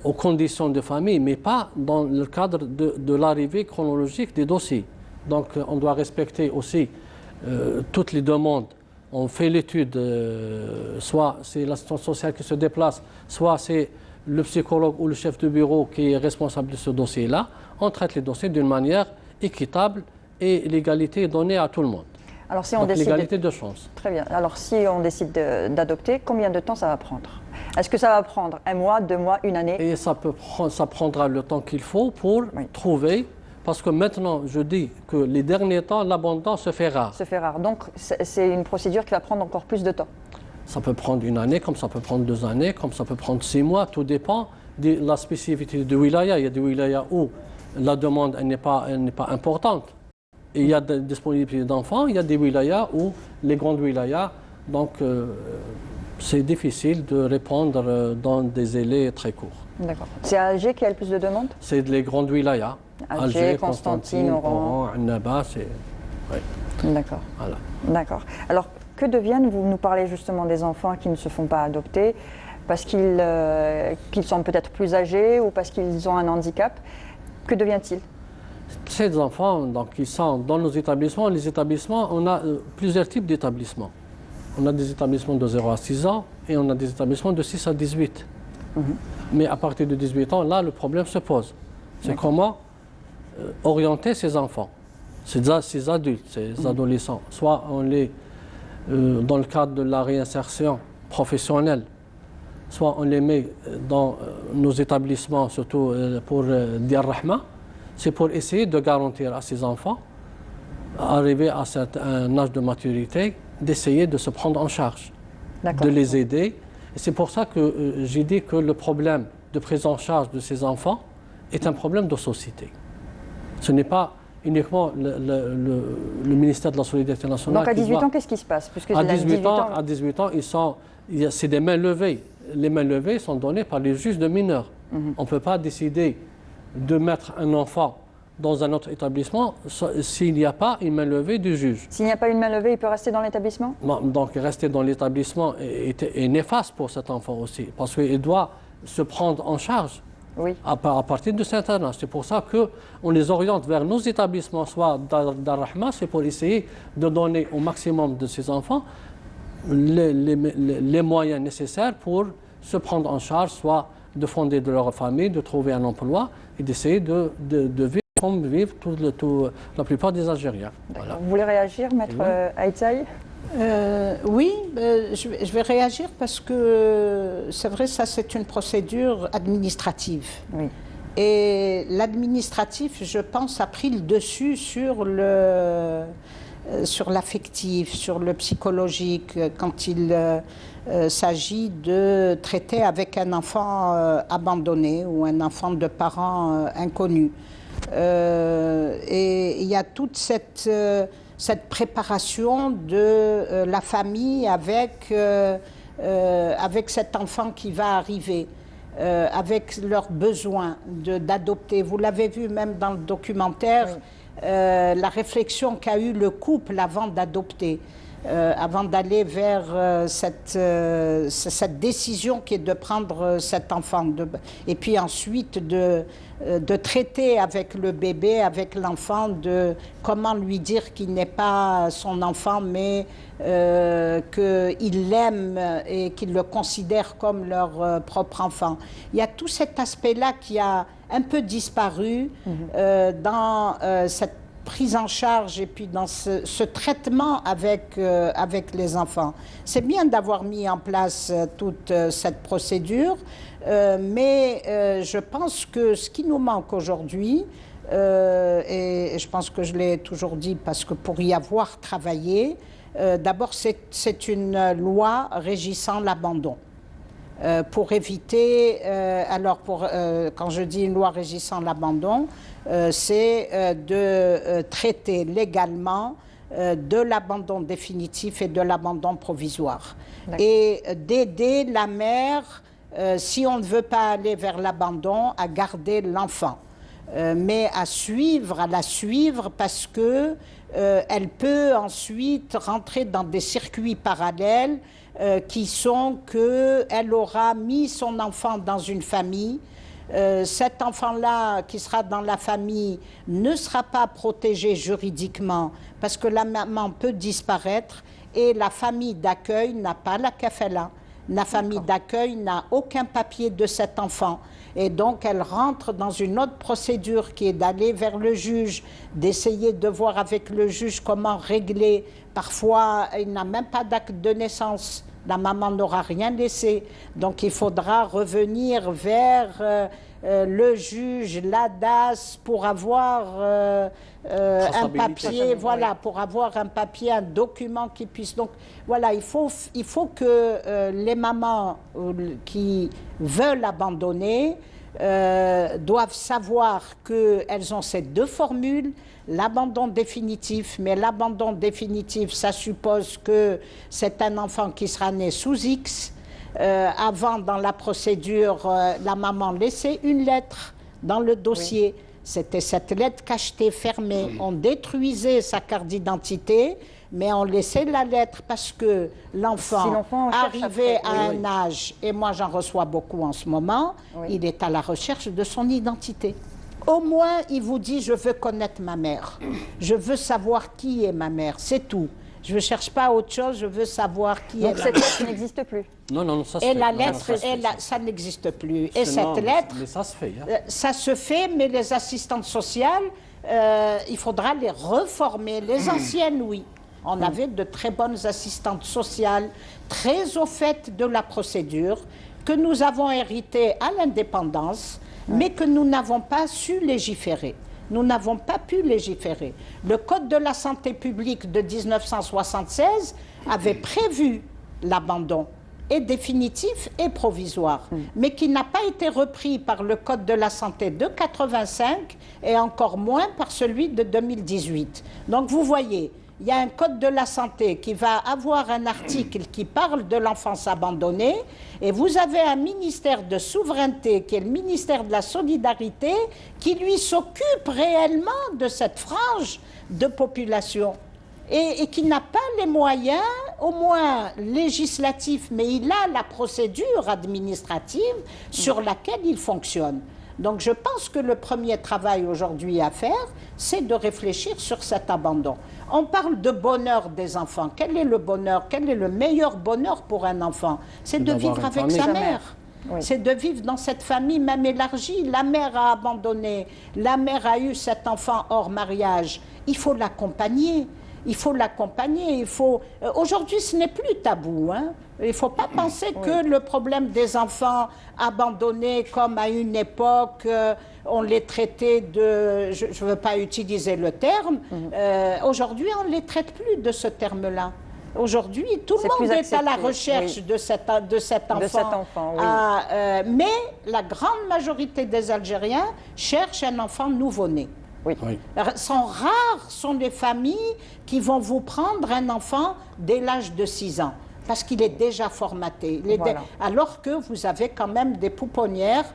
[SPEAKER 8] aux conditions de famille, mais pas dans le cadre de l'arrivée chronologique des dossiers. Donc on doit respecter aussi toutes les demandes. On fait l'étude, soit c'est l'assistance sociale qui se déplace, soit c'est le psychologue ou le chef de bureau qui est responsable de ce dossier-là. On traite les dossiers d'une manière équitable et l'égalité est donnée à tout le monde.
[SPEAKER 1] Alors, si on décide
[SPEAKER 8] l'égalité de chance.
[SPEAKER 1] Très bien. Alors, si on décide d'adopter, combien de temps ça va prendre? Est-ce que ça va prendre 1 mois, 2 mois, 1 année?
[SPEAKER 8] Et ça prendra le temps qu'il faut pour trouver, parce que maintenant, je dis que les derniers temps, l'abondance se fait rare.
[SPEAKER 1] Se fait rare. Donc, c'est une procédure qui va prendre encore plus de temps.
[SPEAKER 8] Ça peut prendre 1 année, comme ça peut prendre 2 années, comme ça peut prendre 6 mois. Tout dépend de la spécificité du wilaya. Il y a des wilayas où la demande n'est pas importante. Et il y a des disponibilités d'enfants. Il y a des wilayas où les grandes wilayas, donc c'est difficile de répondre dans des délais très courts.
[SPEAKER 1] D'accord. C'est à Alger qu'il y a le plus de demandes?
[SPEAKER 8] C'est les grandes wilayas.
[SPEAKER 1] Alger, Constantine, Oran,
[SPEAKER 8] Annaba, c'est... Oui.
[SPEAKER 1] D'accord.
[SPEAKER 8] Voilà.
[SPEAKER 1] D'accord. Alors, que deviennent, vous nous parlez justement des enfants qui ne se font pas adopter parce qu'ils sont peut-être plus âgés ou parce qu'ils ont un handicap. Que devient-il?
[SPEAKER 8] Ces enfants, donc, ils sont dans nos établissements. Les établissements, on a plusieurs types d'établissements. On a des établissements de 0 à 6 ans et on a des établissements de 6 à 18. Mais à partir de 18 ans, là, le problème se pose. C'est comment orienter ces enfants, ces adultes, ces adolescents. Soit on les, dans le cadre de la réinsertion professionnelle, soit on les met dans nos établissements, surtout pour Dir Rahma, c'est pour essayer de garantir à ces enfants, arriver à un âge de maturité, d'essayer de se prendre en charge, de les aider. Et c'est pour ça que j'ai dit que le problème de prise en charge de ces enfants est un problème de société. Ce n'est pas uniquement le ministère de la Solidarité nationale.
[SPEAKER 1] Donc à 18 ans, qu'est-ce qui se passe?
[SPEAKER 8] À 18 ans, c'est des mains levées. Les mains levées sont données par les juges de mineurs. On ne peut pas décider de mettre un enfant dans un autre établissement s'il n'y a pas une main levée du juge.
[SPEAKER 1] S'il n'y a pas une main levée, il peut rester dans l'établissement?
[SPEAKER 8] Donc rester dans l'établissement est néfaste pour cet enfant aussi, parce qu'il doit se prendre en charge à partir de cet âge. C'est pour ça qu'on les oriente vers nos établissements, soit Dar Rahma, c'est pour essayer de donner au maximum de ces enfants les moyens nécessaires pour se prendre en charge, soit de fonder de leur famille, de trouver un emploi et d'essayer de vivre comme vivent la plupart des Algériens.
[SPEAKER 1] Voilà. Vous voulez réagir, Maître Aïtsaï?
[SPEAKER 2] Oui, je vais réagir parce que c'est vrai, ça c'est une procédure administrative.
[SPEAKER 1] Oui.
[SPEAKER 2] Et l'administratif, je pense, a pris le dessus sur l'affectif, sur le psychologique, quand il s'agit de traiter avec un enfant abandonné ou un enfant de parents inconnus. Et il y a toute cette préparation de la famille avec cet enfant qui va arriver, avec leurs besoins d'adopter. Vous l'avez vu même dans le documentaire, la réflexion qu'a eu le couple avant d'adopter, avant d'aller vers cette décision qui est de prendre cet enfant. Et puis ensuite de traiter avec le bébé, avec l'enfant, de comment lui dire qu'il n'est pas son enfant, mais qu'il l'aime et qu'il le considère comme leur propre enfant. Il y a tout cet aspect-là qui a un peu disparu dans cette prise en charge et puis dans ce traitement avec les enfants. C'est bien d'avoir mis en place toute cette procédure, mais je pense que ce qui nous manque aujourd'hui, et je pense que je l'ai toujours dit parce que pour y avoir travaillé, d'abord c'est une loi régissant l'abandon. Pour éviter, quand je dis une loi régissant l'abandon, c'est de traiter légalement de l'abandon définitif et de l'abandon provisoire. Et d'aider la mère, si on ne veut pas aller vers l'abandon, à garder l'enfant. Mais à la suivre parce que elle peut ensuite rentrer dans des circuits parallèles qui sont qu'elle aura mis son enfant dans une famille. Cet enfant-là qui sera dans la famille ne sera pas protégé juridiquement parce que la maman peut disparaître et la famille d'accueil n'a pas la kafala. La famille d'accueil n'a aucun papier de cet enfant. Et donc, elle rentre dans une autre procédure qui est d'aller vers le juge, d'essayer de voir avec le juge comment régler. Parfois, il n'a même pas d'acte de naissance. La maman n'aura rien laissé. Donc, il faudra revenir vers le juge, l'ADAS, pour avoir un papier, voilà, pour avoir un papier, un document qui puisse. Donc, voilà, il faut que les mamans qui veulent abandonner doivent savoir qu'elles ont ces deux formules, l'abandon définitif, mais l'abandon définitif, ça suppose que c'est un enfant qui sera né sous X. Avant, dans la procédure, la maman laissait une lettre dans le dossier. Oui. C'était cette lettre cachetée, fermée. On détruisait sa carte d'identité, mais on laissait la lettre parce que l'enfant arrivait à un âge, et moi j'en reçois beaucoup en ce moment, il est à la recherche de son identité. Au moins, il vous dit, je veux connaître ma mère. Je veux savoir qui est ma mère, c'est tout. Je ne cherche pas autre chose, je veux savoir qui est
[SPEAKER 1] Donc cette lettre n'existe plus.
[SPEAKER 8] Non, ça se
[SPEAKER 2] Et
[SPEAKER 8] fait.
[SPEAKER 2] la
[SPEAKER 8] Non,
[SPEAKER 2] lettre,
[SPEAKER 8] ça se fait,
[SPEAKER 2] ça n'existe plus. Et
[SPEAKER 8] Non,
[SPEAKER 2] cette lettre,
[SPEAKER 8] mais ça se fait.
[SPEAKER 2] ça se fait, mais les assistantes sociales, il faudra les reformer. Les anciennes, oui. On avait de très bonnes assistantes sociales, très au fait de la procédure, que nous avons hérité à l'indépendance, mais que nous n'avons pas su légiférer. Nous n'avons pas pu légiférer. Le Code de la santé publique de 1976 avait prévu l'abandon, et définitif et provisoire, mais qui n'a pas été repris par le Code de la santé de 85 et encore moins par celui de 2018. Donc vous voyez, il y a un Code de la santé qui va avoir un article qui parle de l'enfance abandonnée et vous avez un ministère de souveraineté qui est le ministère de la solidarité qui lui s'occupe réellement de cette frange de population et qui n'a pas les moyens, au moins législatifs, mais il a la procédure administrative sur laquelle il fonctionne. Donc je pense que le premier travail aujourd'hui à faire, c'est de réfléchir sur cet abandon. On parle de bonheur des enfants. Quel est le bonheur? Quel est le meilleur bonheur pour un enfant? C'est de vivre avec sa mère. Oui. C'est de vivre dans cette famille même élargie. La mère a abandonné, la mère a eu cet enfant hors mariage. Il faut l'accompagner. Il faut l'accompagner. Aujourd'hui, ce n'est plus tabou. Hein. Il ne faut pas penser que le problème des enfants abandonnés, comme à une époque, on les traitait de... Je ne veux pas utiliser le terme. Aujourd'hui, on ne les traite plus de ce terme-là. Aujourd'hui, tout le monde est à la recherche de cet enfant. Mais la grande majorité des Algériens cherchent un enfant nouveau-né. Oui. Rares sont les familles qui vont vous prendre un enfant dès l'âge de 6 ans, parce qu'il est déjà formaté. Alors que vous avez quand même des pouponnières,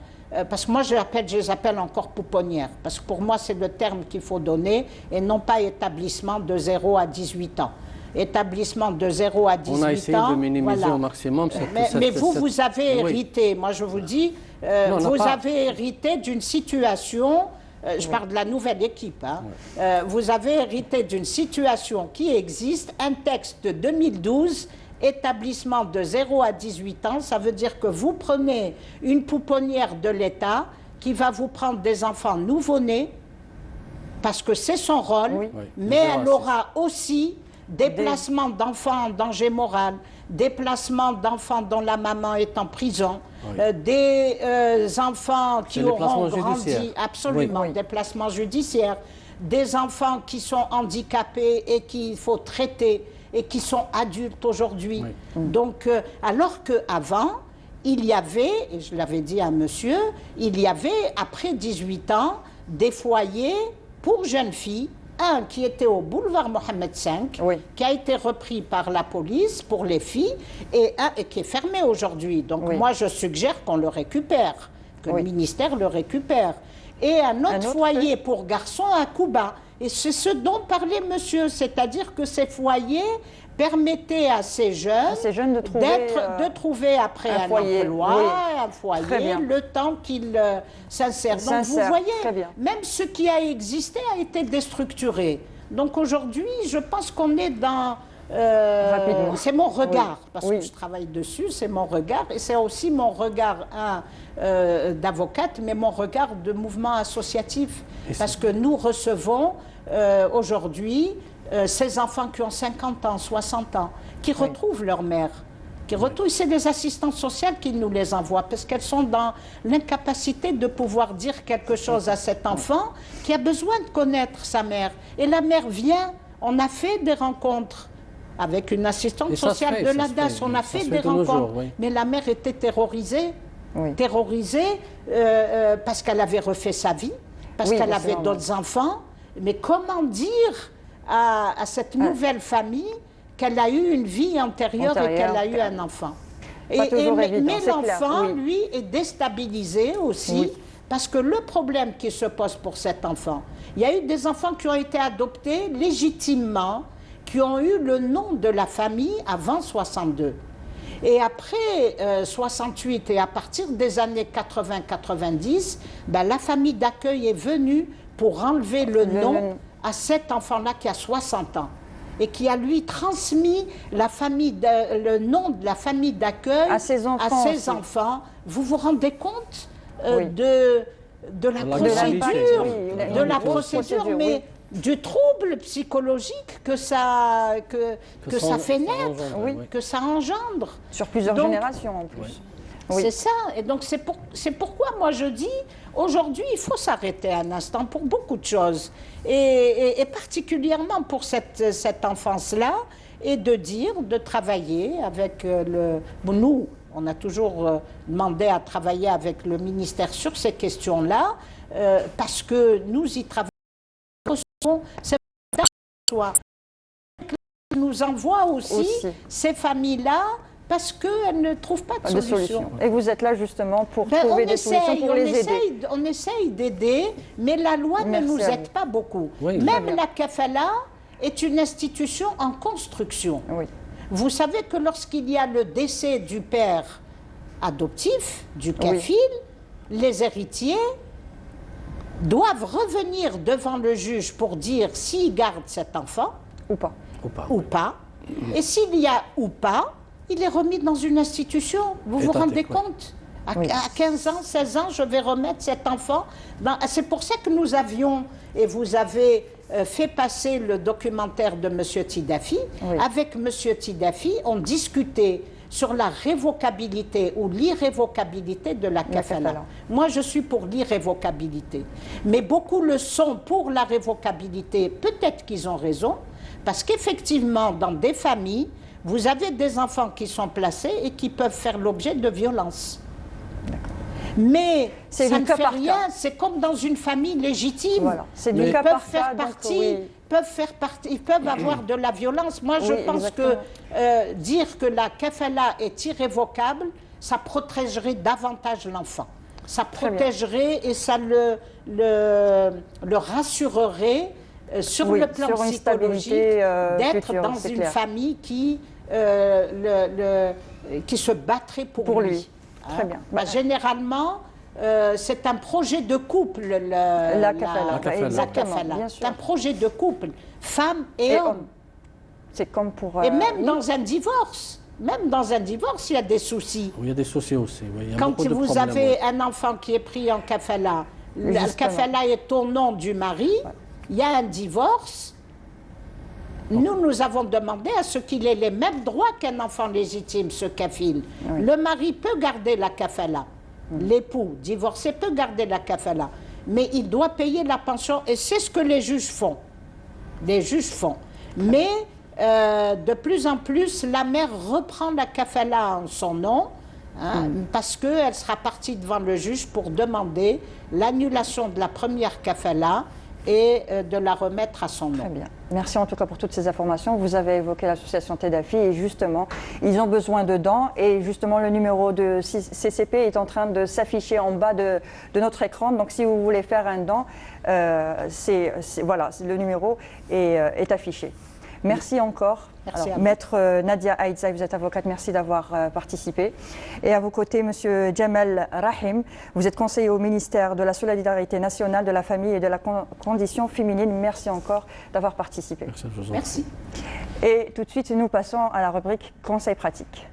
[SPEAKER 2] parce que moi je les appelle encore pouponnières, parce que pour moi c'est le terme qu'il faut donner, et non pas établissement de 0 à 18 ans. Établissement de 0 à 18 ans.
[SPEAKER 8] On a essayé de minimiser au maximum.
[SPEAKER 2] Mais vous avez hérité, moi je vous dis, vous avez hérité d'une situation... je parle de la nouvelle équipe. Hein. Vous avez hérité d'une situation qui existe, un texte de 2012, établissement de 0 à 18 ans. Ça veut dire que vous prenez une pouponnière de l'État qui va vous prendre des enfants nouveau-nés, parce que c'est son rôle, mais elle aura aussi déplacement d'enfants en danger moral, déplacement d'enfants dont la maman est en prison, des enfants qui auront grandi, absolument, déplacement judiciaire, des enfants qui sont handicapés et qu'il faut traiter et qui sont adultes aujourd'hui. Donc, alors qu'avant, il y avait, et je l'avais dit à monsieur, il y avait, après 18 ans, des foyers pour jeunes filles, un qui était au boulevard Mohamed V, qui a été repris par la police pour les filles, et un qui est fermé aujourd'hui. Donc moi, je suggère qu'on le récupère, que le ministère le récupère. Et un autre foyer pour garçons à Cuba. Et c'est ce dont parlait monsieur, c'est-à-dire que ces foyers permettaient à ces jeunes de trouver après un emploi, un foyer, le temps qu'ils s'insèrent. Donc vous voyez, même ce qui a existé a été déstructuré. Donc aujourd'hui, je pense qu'on est dans... c'est mon regard, parce que je travaille dessus, c'est mon regard, et c'est aussi mon regard d'avocate, mais mon regard de mouvement associatif, parce que nous recevons aujourd'hui ces enfants qui ont 50 ans, 60 ans, qui retrouvent leur mère, c'est des assistantes sociales qui nous les envoient, parce qu'elles sont dans l'incapacité de pouvoir dire quelque chose à cet enfant qui a besoin de connaître sa mère. Et la mère vient, on a fait des rencontres avec une assistante sociale de l'ADAS, on a fait des rencontres, mais la mère était terrorisée, parce qu'elle avait refait sa vie, parce qu'elle avait d'autres enfants. Mais comment dire à cette nouvelle famille qu'elle a eu une vie antérieure et qu'elle a eu un enfant? Mais l'enfant, lui, est déstabilisé aussi, parce que le problème qui se pose pour cet enfant, il y a eu des enfants qui ont été adoptés légitimement, qui ont eu le nom de la famille avant 62. Et après 68 et à partir des années 80-90, la famille d'accueil est venue pour enlever le nom à cet enfant-là qui a 60 ans. et qui a lui transmis le nom de la famille d'accueil
[SPEAKER 1] à ses
[SPEAKER 2] enfants. Vous vous rendez compte
[SPEAKER 1] Oui.
[SPEAKER 2] de la procédure,
[SPEAKER 1] oui,
[SPEAKER 2] de la procédure, mais du trouble psychologique que ça fait naître,
[SPEAKER 1] Oui.
[SPEAKER 2] que ça engendre.
[SPEAKER 1] Sur plusieurs
[SPEAKER 2] Donc,
[SPEAKER 1] générations en plus. Oui.
[SPEAKER 2] C'est ça, et donc c'est pourquoi moi je dis, aujourd'hui il faut s'arrêter un instant pour beaucoup de choses, et particulièrement pour cette enfance-là, et de travailler avec nous, on a toujours demandé à travailler avec le ministère sur ces questions-là, parce que nous y travaillons, c'est nous envoie aussi ces familles-là, parce qu'elles ne trouvent pas de solution.
[SPEAKER 1] Et vous êtes là justement pour trouver des solutions, pour les aider.
[SPEAKER 2] On essaye d'aider, mais la loi ne nous aide pas beaucoup.
[SPEAKER 8] Oui,
[SPEAKER 2] Même la kafala est une institution en construction.
[SPEAKER 1] Oui.
[SPEAKER 2] Vous savez que lorsqu'il y a le décès du père adoptif, du kafil, les héritiers doivent revenir devant le juge pour dire s'ils gardent cet enfant ou pas. Et s'il y a ou pas, il est remis dans une institution. Vous vous rendez compte? À 15 ans, 16 ans, je vais remettre cet enfant. C'est pour ça que nous avions, et vous avez fait passer le documentaire de M. Tidafi. Avec M. Tidafi, on discutait sur la révocabilité ou l'irrévocabilité de la kafala. Moi, je suis pour l'irrévocabilité. Mais beaucoup le sont pour la révocabilité. Peut-être qu'ils ont raison, parce qu'effectivement, dans des familles, vous avez des enfants qui sont placés et qui peuvent faire l'objet de violences. Mais ça ne fait rien, c'est comme dans une famille légitime.
[SPEAKER 1] Voilà.
[SPEAKER 2] Ils peuvent faire partie, ils peuvent avoir de la violence. Moi, je pense que dire que la kafala est irrévocable, ça protégerait davantage l'enfant. Ça protégerait et ça le rassurerait sur le plan psychologique d'être dans une famille qui se battrait pour lui.
[SPEAKER 1] Très bien.
[SPEAKER 2] Généralement, c'est un projet de couple,
[SPEAKER 1] la kafala.
[SPEAKER 2] C'est un projet de couple, femme et homme.
[SPEAKER 1] C'est comme pour...
[SPEAKER 2] Et même dans un divorce, il y a des soucis.
[SPEAKER 8] Il y a des soucis aussi. Oui.
[SPEAKER 2] Quand vous avez un enfant qui est pris en kafala, la kafala est au nom du mari, il y a un divorce. Nous avons demandé à ce qu'il ait les mêmes droits qu'un enfant légitime, ce kafil. Le mari peut garder la kafala. L'époux divorcé peut garder la kafala. Mais il doit payer la pension et c'est ce que les juges font. Les juges font. Mais de plus en plus, la mère reprend la kafala en son nom parce qu'elle sera partie devant le juge pour demander l'annulation de la première kafala et de la remettre à son nom.
[SPEAKER 1] Très bien. Merci en tout cas pour toutes ces informations. Vous avez évoqué l'association TEDAFI et justement, ils ont besoin de dents et justement le numéro de CCP est en train de s'afficher en bas de notre écran. Donc si vous voulez faire un don, voilà, le numéro est affiché. Merci encore.
[SPEAKER 2] Merci.
[SPEAKER 1] Maître Nadia Aïdzaï, vous êtes avocate, merci d'avoir participé. Et à vos côtés, Monsieur Djamel Rahim, vous êtes conseiller au ministère de la Solidarité nationale, de la famille et de la condition féminine. Merci encore d'avoir participé.
[SPEAKER 2] Merci.
[SPEAKER 1] Et tout de suite, nous passons à la rubrique Conseils pratiques.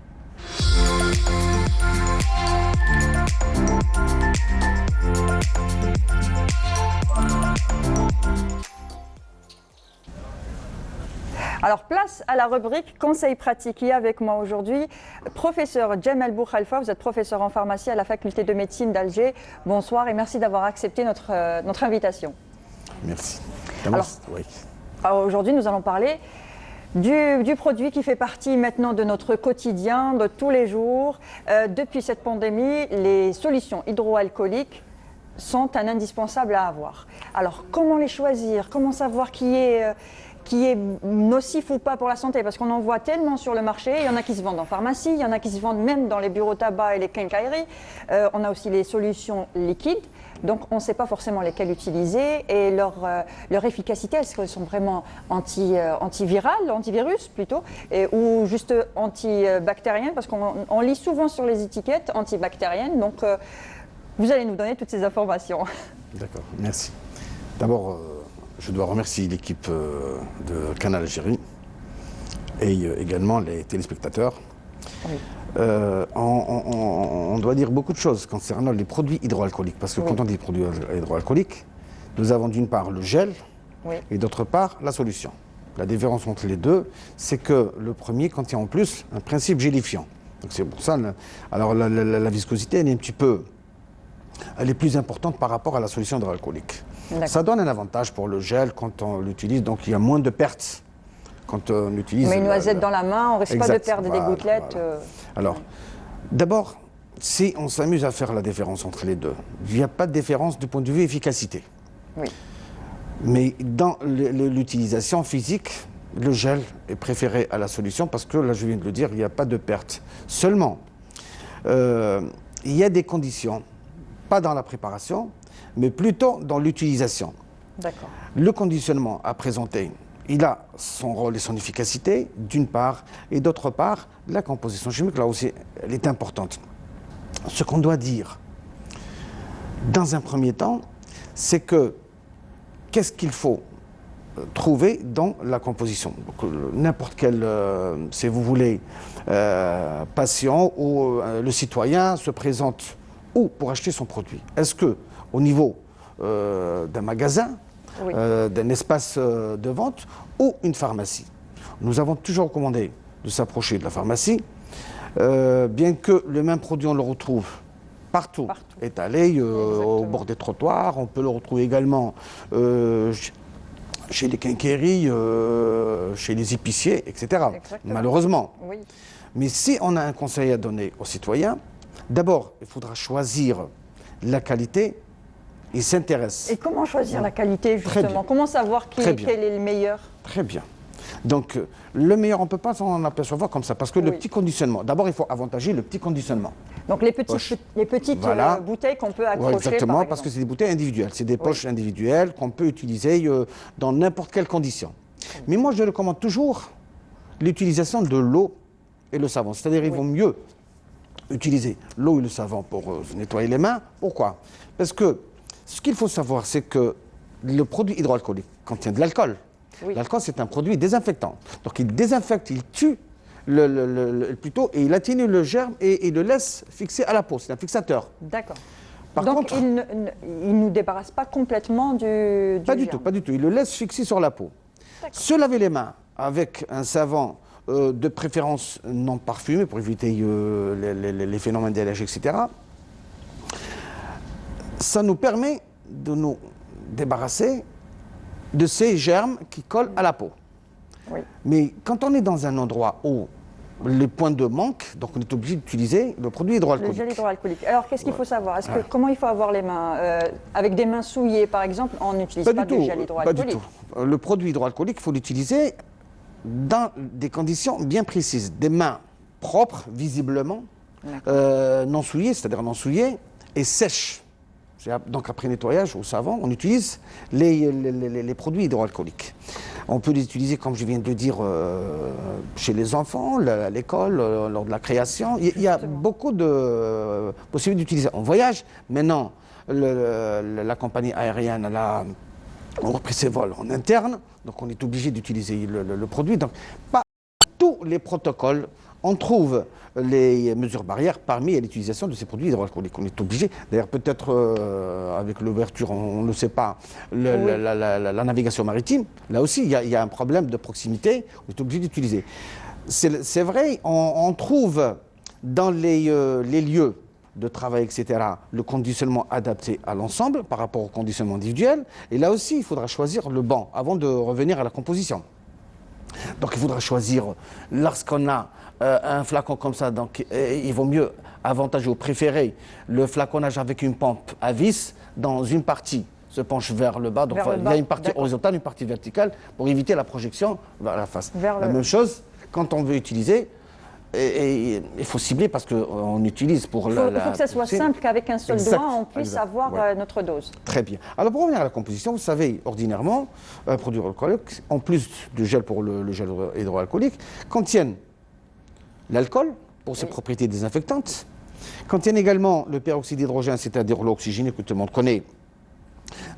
[SPEAKER 1] Alors, place à la rubrique Conseils pratiques. Il y a avec moi aujourd'hui professeur Djamel Boukhalifa. Vous êtes professeur en pharmacie à la faculté de médecine d'Alger. Bonsoir et merci d'avoir accepté notre invitation.
[SPEAKER 9] Merci.
[SPEAKER 1] Alors, aujourd'hui, nous allons parler du produit qui fait partie maintenant de notre quotidien, de tous les jours. Depuis cette pandémie, les solutions hydroalcooliques sont un indispensable à avoir. Alors, comment les choisir? Comment savoir qui est nocif ou pas pour la santé, parce qu'on en voit tellement sur le marché. Il y en a qui se vendent en pharmacie, il y en a qui se vendent même dans les bureaux tabac et les quincailleries. On a aussi les solutions liquides, donc on ne sait pas forcément lesquelles utiliser et leur efficacité, est-ce qu'elles sont vraiment antivirales, antivirus plutôt, ou juste antibactériennes, parce qu'on lit souvent sur les étiquettes antibactériennes, donc vous allez nous donner toutes ces informations.
[SPEAKER 9] D'accord, merci. D'abord, je dois remercier l'équipe de Canal Algérie et également les téléspectateurs.
[SPEAKER 1] Oui.
[SPEAKER 9] On doit dire beaucoup de choses concernant les produits hydroalcooliques, parce que quand on dit produits hydroalcooliques, nous avons d'une part le gel et d'autre part la solution. La différence entre les deux, c'est que le premier contient en plus un principe gélifiant. Donc c'est pour ça, alors la viscosité, elle est un petit peu, elle est plus importante par rapport à la solution hydroalcoolique. Ça donne un avantage pour le gel quand on l'utilise, donc il y a moins de pertes quand on utilise.
[SPEAKER 1] Mais une noisette dans la main, on ne risque pas de perdre des gouttelettes.
[SPEAKER 9] Alors, d'abord, si on s'amuse à faire la différence entre les deux, il n'y a pas de différence du point de vue efficacité.
[SPEAKER 1] Oui.
[SPEAKER 9] Mais dans l'utilisation physique, le gel est préféré à la solution parce que, là je viens de le dire, il n'y a pas de perte. Seulement, il y a des conditions, pas dans la préparation, mais plutôt dans l'utilisation.
[SPEAKER 1] D'accord.
[SPEAKER 9] Le conditionnement à présenter, il a son rôle et son efficacité, d'une part, et d'autre part, la composition chimique, là aussi, elle est importante. Ce qu'on doit dire, dans un premier temps, c'est que qu'est-ce qu'il faut trouver dans la composition. N'importe quel, si vous voulez, patient ou le citoyen se présente où pour acheter son produit. Est-ce que au niveau d'un magasin, d'un espace de vente ou une pharmacie? Nous avons toujours recommandé de s'approcher de la pharmacie, bien que le même produit on le retrouve partout. Étalé au bord des trottoirs, on peut le retrouver également chez les quincailleries, chez les épiciers, etc.
[SPEAKER 1] Exactement.
[SPEAKER 9] Malheureusement.
[SPEAKER 1] Oui.
[SPEAKER 9] Mais si on a un conseil à donner aux citoyens, d'abord, il faudra choisir la qualité et s'intéresse.
[SPEAKER 1] Et comment choisir la qualité, justement? Comment savoir quel est le meilleur?
[SPEAKER 9] Très bien. Donc, le meilleur, on ne peut pas s'en apercevoir comme ça, parce que le petit conditionnement, d'abord, il faut avantager le petit conditionnement.
[SPEAKER 1] Donc, les petites bouteilles qu'on peut accrocher,
[SPEAKER 9] exactement, parce que c'est des bouteilles individuelles. C'est des poches individuelles qu'on peut utiliser dans n'importe quelle condition. Mais moi, je recommande toujours l'utilisation de l'eau et le savon. C'est-à-dire, il vaut mieux utiliser l'eau et le savon pour nettoyer les mains. Pourquoi? Parce que ce qu'il faut savoir, c'est que le produit hydroalcoolique contient de l'alcool. L'alcool, c'est un produit désinfectant. Donc, il désinfecte, il tue plutôt, et il atténue le germe et il le laisse fixer à la peau. C'est un fixateur.
[SPEAKER 1] D'accord.
[SPEAKER 9] Donc,
[SPEAKER 1] il ne nous débarrasse pas complètement du germe.
[SPEAKER 9] Pas du tout. Il le laisse fixer sur la peau. Se laver les mains avec un savon de préférence non parfumé pour éviter les phénomènes d'allergie, etc. Ça nous permet de nous débarrasser de ces germes qui collent à la peau. Mais quand on est dans un endroit où les points de manque, donc on est obligé d'utiliser le produit hydroalcoolique.
[SPEAKER 1] Le gel hydroalcoolique. Alors, qu'est-ce qu'il faut savoir? Comment il faut avoir les mains? Avec des mains souillées, par exemple, on n'utilise pas du gel hydroalcoolique?
[SPEAKER 9] Pas du tout. Le produit hydroalcoolique, il faut l'utiliser dans des conditions bien précises. Des mains propres, visiblement, non souillées, c'est-à-dire non souillées, et sèches. Donc après nettoyage au savon, on utilise les produits hydroalcooliques. On peut les utiliser, comme je viens de le dire, chez les enfants, à l'école, lors de la création. Il y a beaucoup de possibilités d'utiliser en voyage. Maintenant, la compagnie aérienne a repris ses vols en interne, donc on est obligé d'utiliser le produit. Donc, pas tous les protocoles, on trouve les mesures barrières parmi l'utilisation de ces produits hydroalcooliques. On est obligé, d'ailleurs peut-être avec l'ouverture, on ne le sait pas, la navigation maritime, là aussi il y a un problème de proximité, on est obligé d'utiliser. C'est vrai, on trouve dans les lieux de travail, etc., le conditionnement adapté à l'ensemble par rapport au conditionnement individuel. Et là aussi, il faudra choisir le banc avant de revenir à la composition. Donc il faudra choisir, lorsqu'on a un flacon comme ça, donc il vaut mieux avantager ou préférer le flaconnage avec une pompe à vis dans une partie se penche vers le bas, donc il y a une partie horizontale, une partie verticale pour éviter la projection vers la face. La même chose, quand on veut utiliser, et il faut cibler parce qu'on utilise pour la...
[SPEAKER 1] Il faut que ça soit simple, qu'avec un seul doigt, on puisse avoir notre dose.
[SPEAKER 9] Très bien. Alors pour revenir à la composition, vous savez, ordinairement, un produit hydroalcoolique, en plus du gel pour le gel hydroalcoolique, contiennent l'alcool pour ses propriétés désinfectantes, contiennent également le peroxyde d'hydrogène, c'est-à-dire l'oxygène que tout le monde connaît,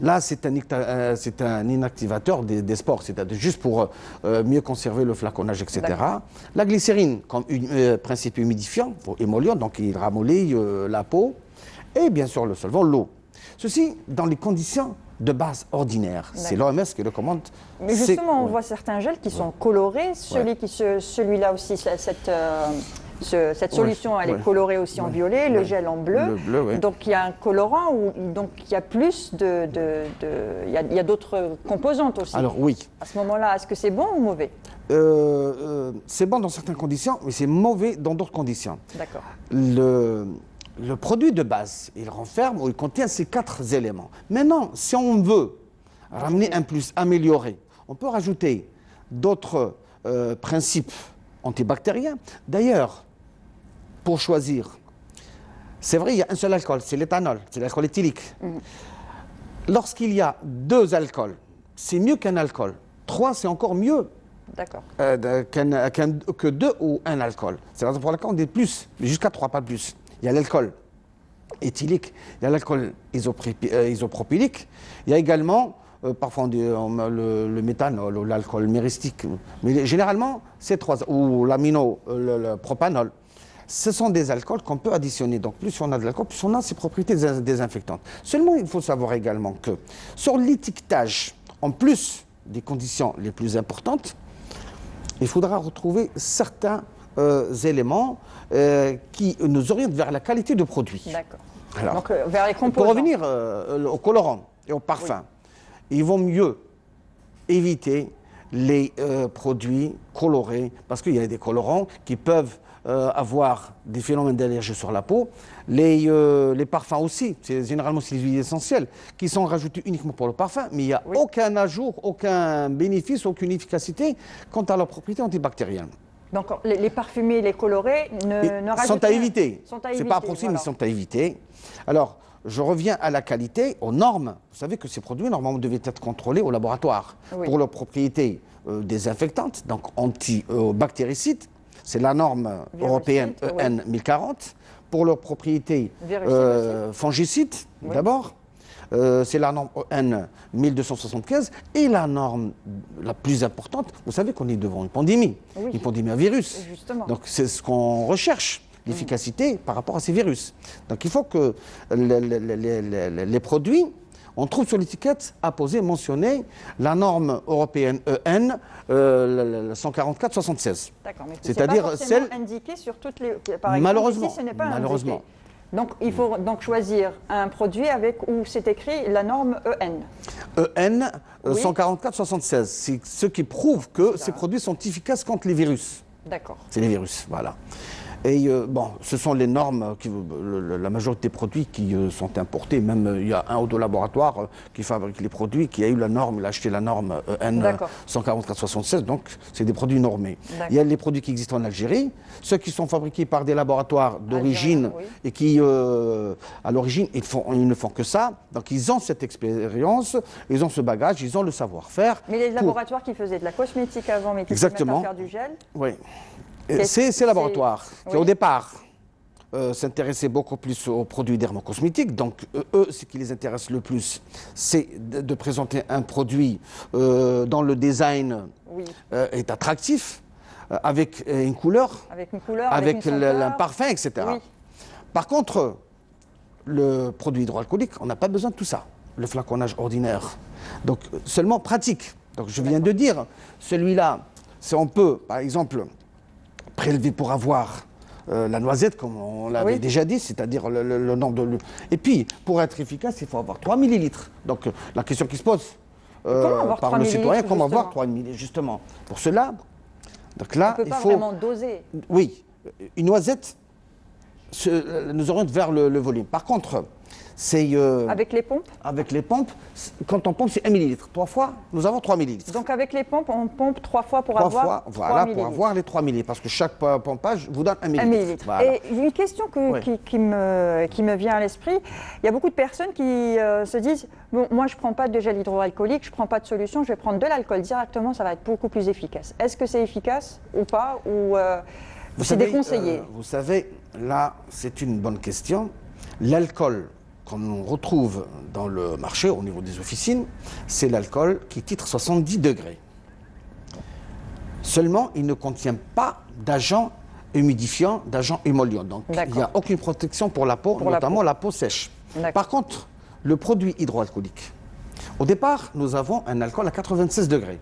[SPEAKER 9] Là, c'est un inactivateur des spores, c'est-à-dire juste pour mieux conserver le flaconnage, etc. La glycérine, comme principe humidifiant, émollient, donc il ramollit la peau. Et bien sûr, le solvant, l'eau. Ceci dans les conditions de base ordinaires. C'est l'OMS qui recommande.
[SPEAKER 1] Mais justement, on voit certains gels qui sont colorés. Celui-là aussi, cette solution, elle est colorée aussi en violet, le gel en bleu. Donc il y a un colorant, donc il y a plus il y a d'autres composantes aussi.
[SPEAKER 9] Alors oui.
[SPEAKER 1] À ce moment-là, est-ce que c'est bon ou mauvais?
[SPEAKER 9] C'est bon dans certaines conditions, mais c'est mauvais dans d'autres conditions.
[SPEAKER 1] D'accord.
[SPEAKER 9] Le produit de base, il renferme ou il contient ces 4 éléments. Maintenant, si on veut ramener un plus, améliorer, on peut rajouter d'autres principes antibactériens. D'ailleurs, pour choisir, c'est vrai, il y a un seul alcool, c'est l'éthanol, c'est l'alcool éthylique. Lorsqu'il y a 2 alcools, c'est mieux qu'un alcool. 3, c'est encore mieux que 2 ou 1 alcool. C'est la raison pour laquelle on dit plus, mais jusqu'à 3, pas plus. Il y a l'alcool éthylique, il y a l'alcool isopropylique, il y a également, parfois on dit le méthanol ou l'alcool myristique, mais généralement c'est 3, ou le propanol. Ce sont des alcools qu'on peut additionner. Donc plus on a de l'alcool, plus on a ses propriétés désinfectantes. Seulement, il faut savoir également que sur l'étiquetage, en plus des conditions les plus importantes, il faudra retrouver certains éléments qui nous orientent vers la qualité de produit.
[SPEAKER 1] D'accord. Donc vers les composants.
[SPEAKER 9] Pour revenir au colorant et au parfum, il vaut mieux éviter les produits colorés parce qu'il y a des colorants qui peuvent avoir des phénomènes d'allergie sur la peau. Les parfums aussi, généralement c'est les huiles essentielles qui sont rajoutées uniquement pour le parfum, mais il n'y a aucun ajout, aucun bénéfice, aucune efficacité quant à leurs propriétés antibactériennes.
[SPEAKER 1] Donc les parfumés, les colorés ne rajoutent
[SPEAKER 9] sont à
[SPEAKER 1] rien.
[SPEAKER 9] éviter. C'est pas possible, mais sont à éviter. Alors, je reviens à la qualité, aux normes. Vous savez que ces produits, normalement, devaient être contrôlés au laboratoire pour leurs propriétés désinfectantes, donc antibactéricides. C'est la norme européenne EN 1040. Pour leurs propriétés fongicides, d'abord. C'est la norme EN 1275 et la norme la plus importante, vous savez qu'on est devant une pandémie à virus.
[SPEAKER 1] Justement.
[SPEAKER 9] Donc c'est ce qu'on recherche, l'efficacité par rapport à ces virus. Donc il faut que les produits, on trouve sur l'étiquette apposée, mentionnée, la norme européenne EN 144-76.
[SPEAKER 1] D'accord, mais
[SPEAKER 9] c'est-à-dire
[SPEAKER 1] celle indiquée sur toutes les. Par exemple,
[SPEAKER 9] malheureusement,
[SPEAKER 1] ici, ce n'est pas
[SPEAKER 9] malheureusement.
[SPEAKER 1] Indiqué. Donc, il faut donc choisir un produit où c'est écrit la norme EN.
[SPEAKER 9] EN 144-76, c'est ce qui prouve que ces produits sont efficaces contre les virus.
[SPEAKER 1] D'accord.
[SPEAKER 9] C'est les virus, voilà. Et bon, ce sont les normes, la majorité des produits qui sont importés. Même il y a un ou deux laboratoires qui fabriquent les produits, qui a eu la norme, il a acheté la norme EN 144-76, donc c'est des produits normés. Il y a les produits qui existent en Algérie, ceux qui sont fabriqués par des laboratoires d'origine et qui, à l'origine, ils ne font que ça. Donc ils ont cette expérience, ils ont ce bagage, ils ont le savoir-faire.
[SPEAKER 1] Mais les laboratoires qui faisaient de la cosmétique avant, mais qui se mettent à faire du gel.
[SPEAKER 9] Oui. C'est ces laboratoires qui, au départ, s'intéressaient beaucoup plus aux produits dermocosmétiques. Donc, eux, ce qui les intéresse le plus, c'est de présenter un produit dont le design est attractif, avec une couleur, avec un parfum, etc. Par contre, le produit hydroalcoolique, on n'a pas besoin de tout ça. Le flaconnage ordinaire. Donc, seulement pratique. Donc, je viens de dire, celui-là, si on peut, par exemple, prélever pour avoir la noisette, comme on l'avait déjà dit, c'est-à-dire le nombre de... Et puis, pour être efficace, il faut avoir 3 millilitres. Donc, la question qui se pose par le citoyen, comment avoir 3 millilitres, justement. Pour cela, donc là,
[SPEAKER 1] il faut vraiment doser.
[SPEAKER 9] Oui, une noisette nous oriente vers le volume. Par contre, c'est...
[SPEAKER 1] avec les pompes?
[SPEAKER 9] Avec les pompes, quand on pompe, c'est 1 millilitre. 3 fois, nous avons 3 millilitres.
[SPEAKER 1] Donc avec les pompes, on pompe 3 fois pour avoir 3
[SPEAKER 9] voilà, pour avoir les 3 millilitres. Parce que chaque pompage vous donne 1 millilitre.
[SPEAKER 1] 1 millilitre. Voilà. Et une question qui me vient à l'esprit. Il y a beaucoup de personnes qui se disent, bon, moi je ne prends pas de gel hydroalcoolique, je ne prends pas de solution, je vais prendre de l'alcool directement, ça va être beaucoup plus efficace. Est-ce que c'est efficace ou pas, ou c'est déconseillé?
[SPEAKER 9] Vous savez, là, c'est une bonne question. L'alcool qu'on retrouve dans le marché au niveau des officines, c'est l'alcool qui titre 70 degrés. Seulement, il ne contient pas d'agents humidifiants, d'agents émollients. Donc, il n'y a aucune protection pour la peau, notamment la peau sèche. Par contre, le produit hydroalcoolique, au départ, nous avons un alcool à 96 degrés.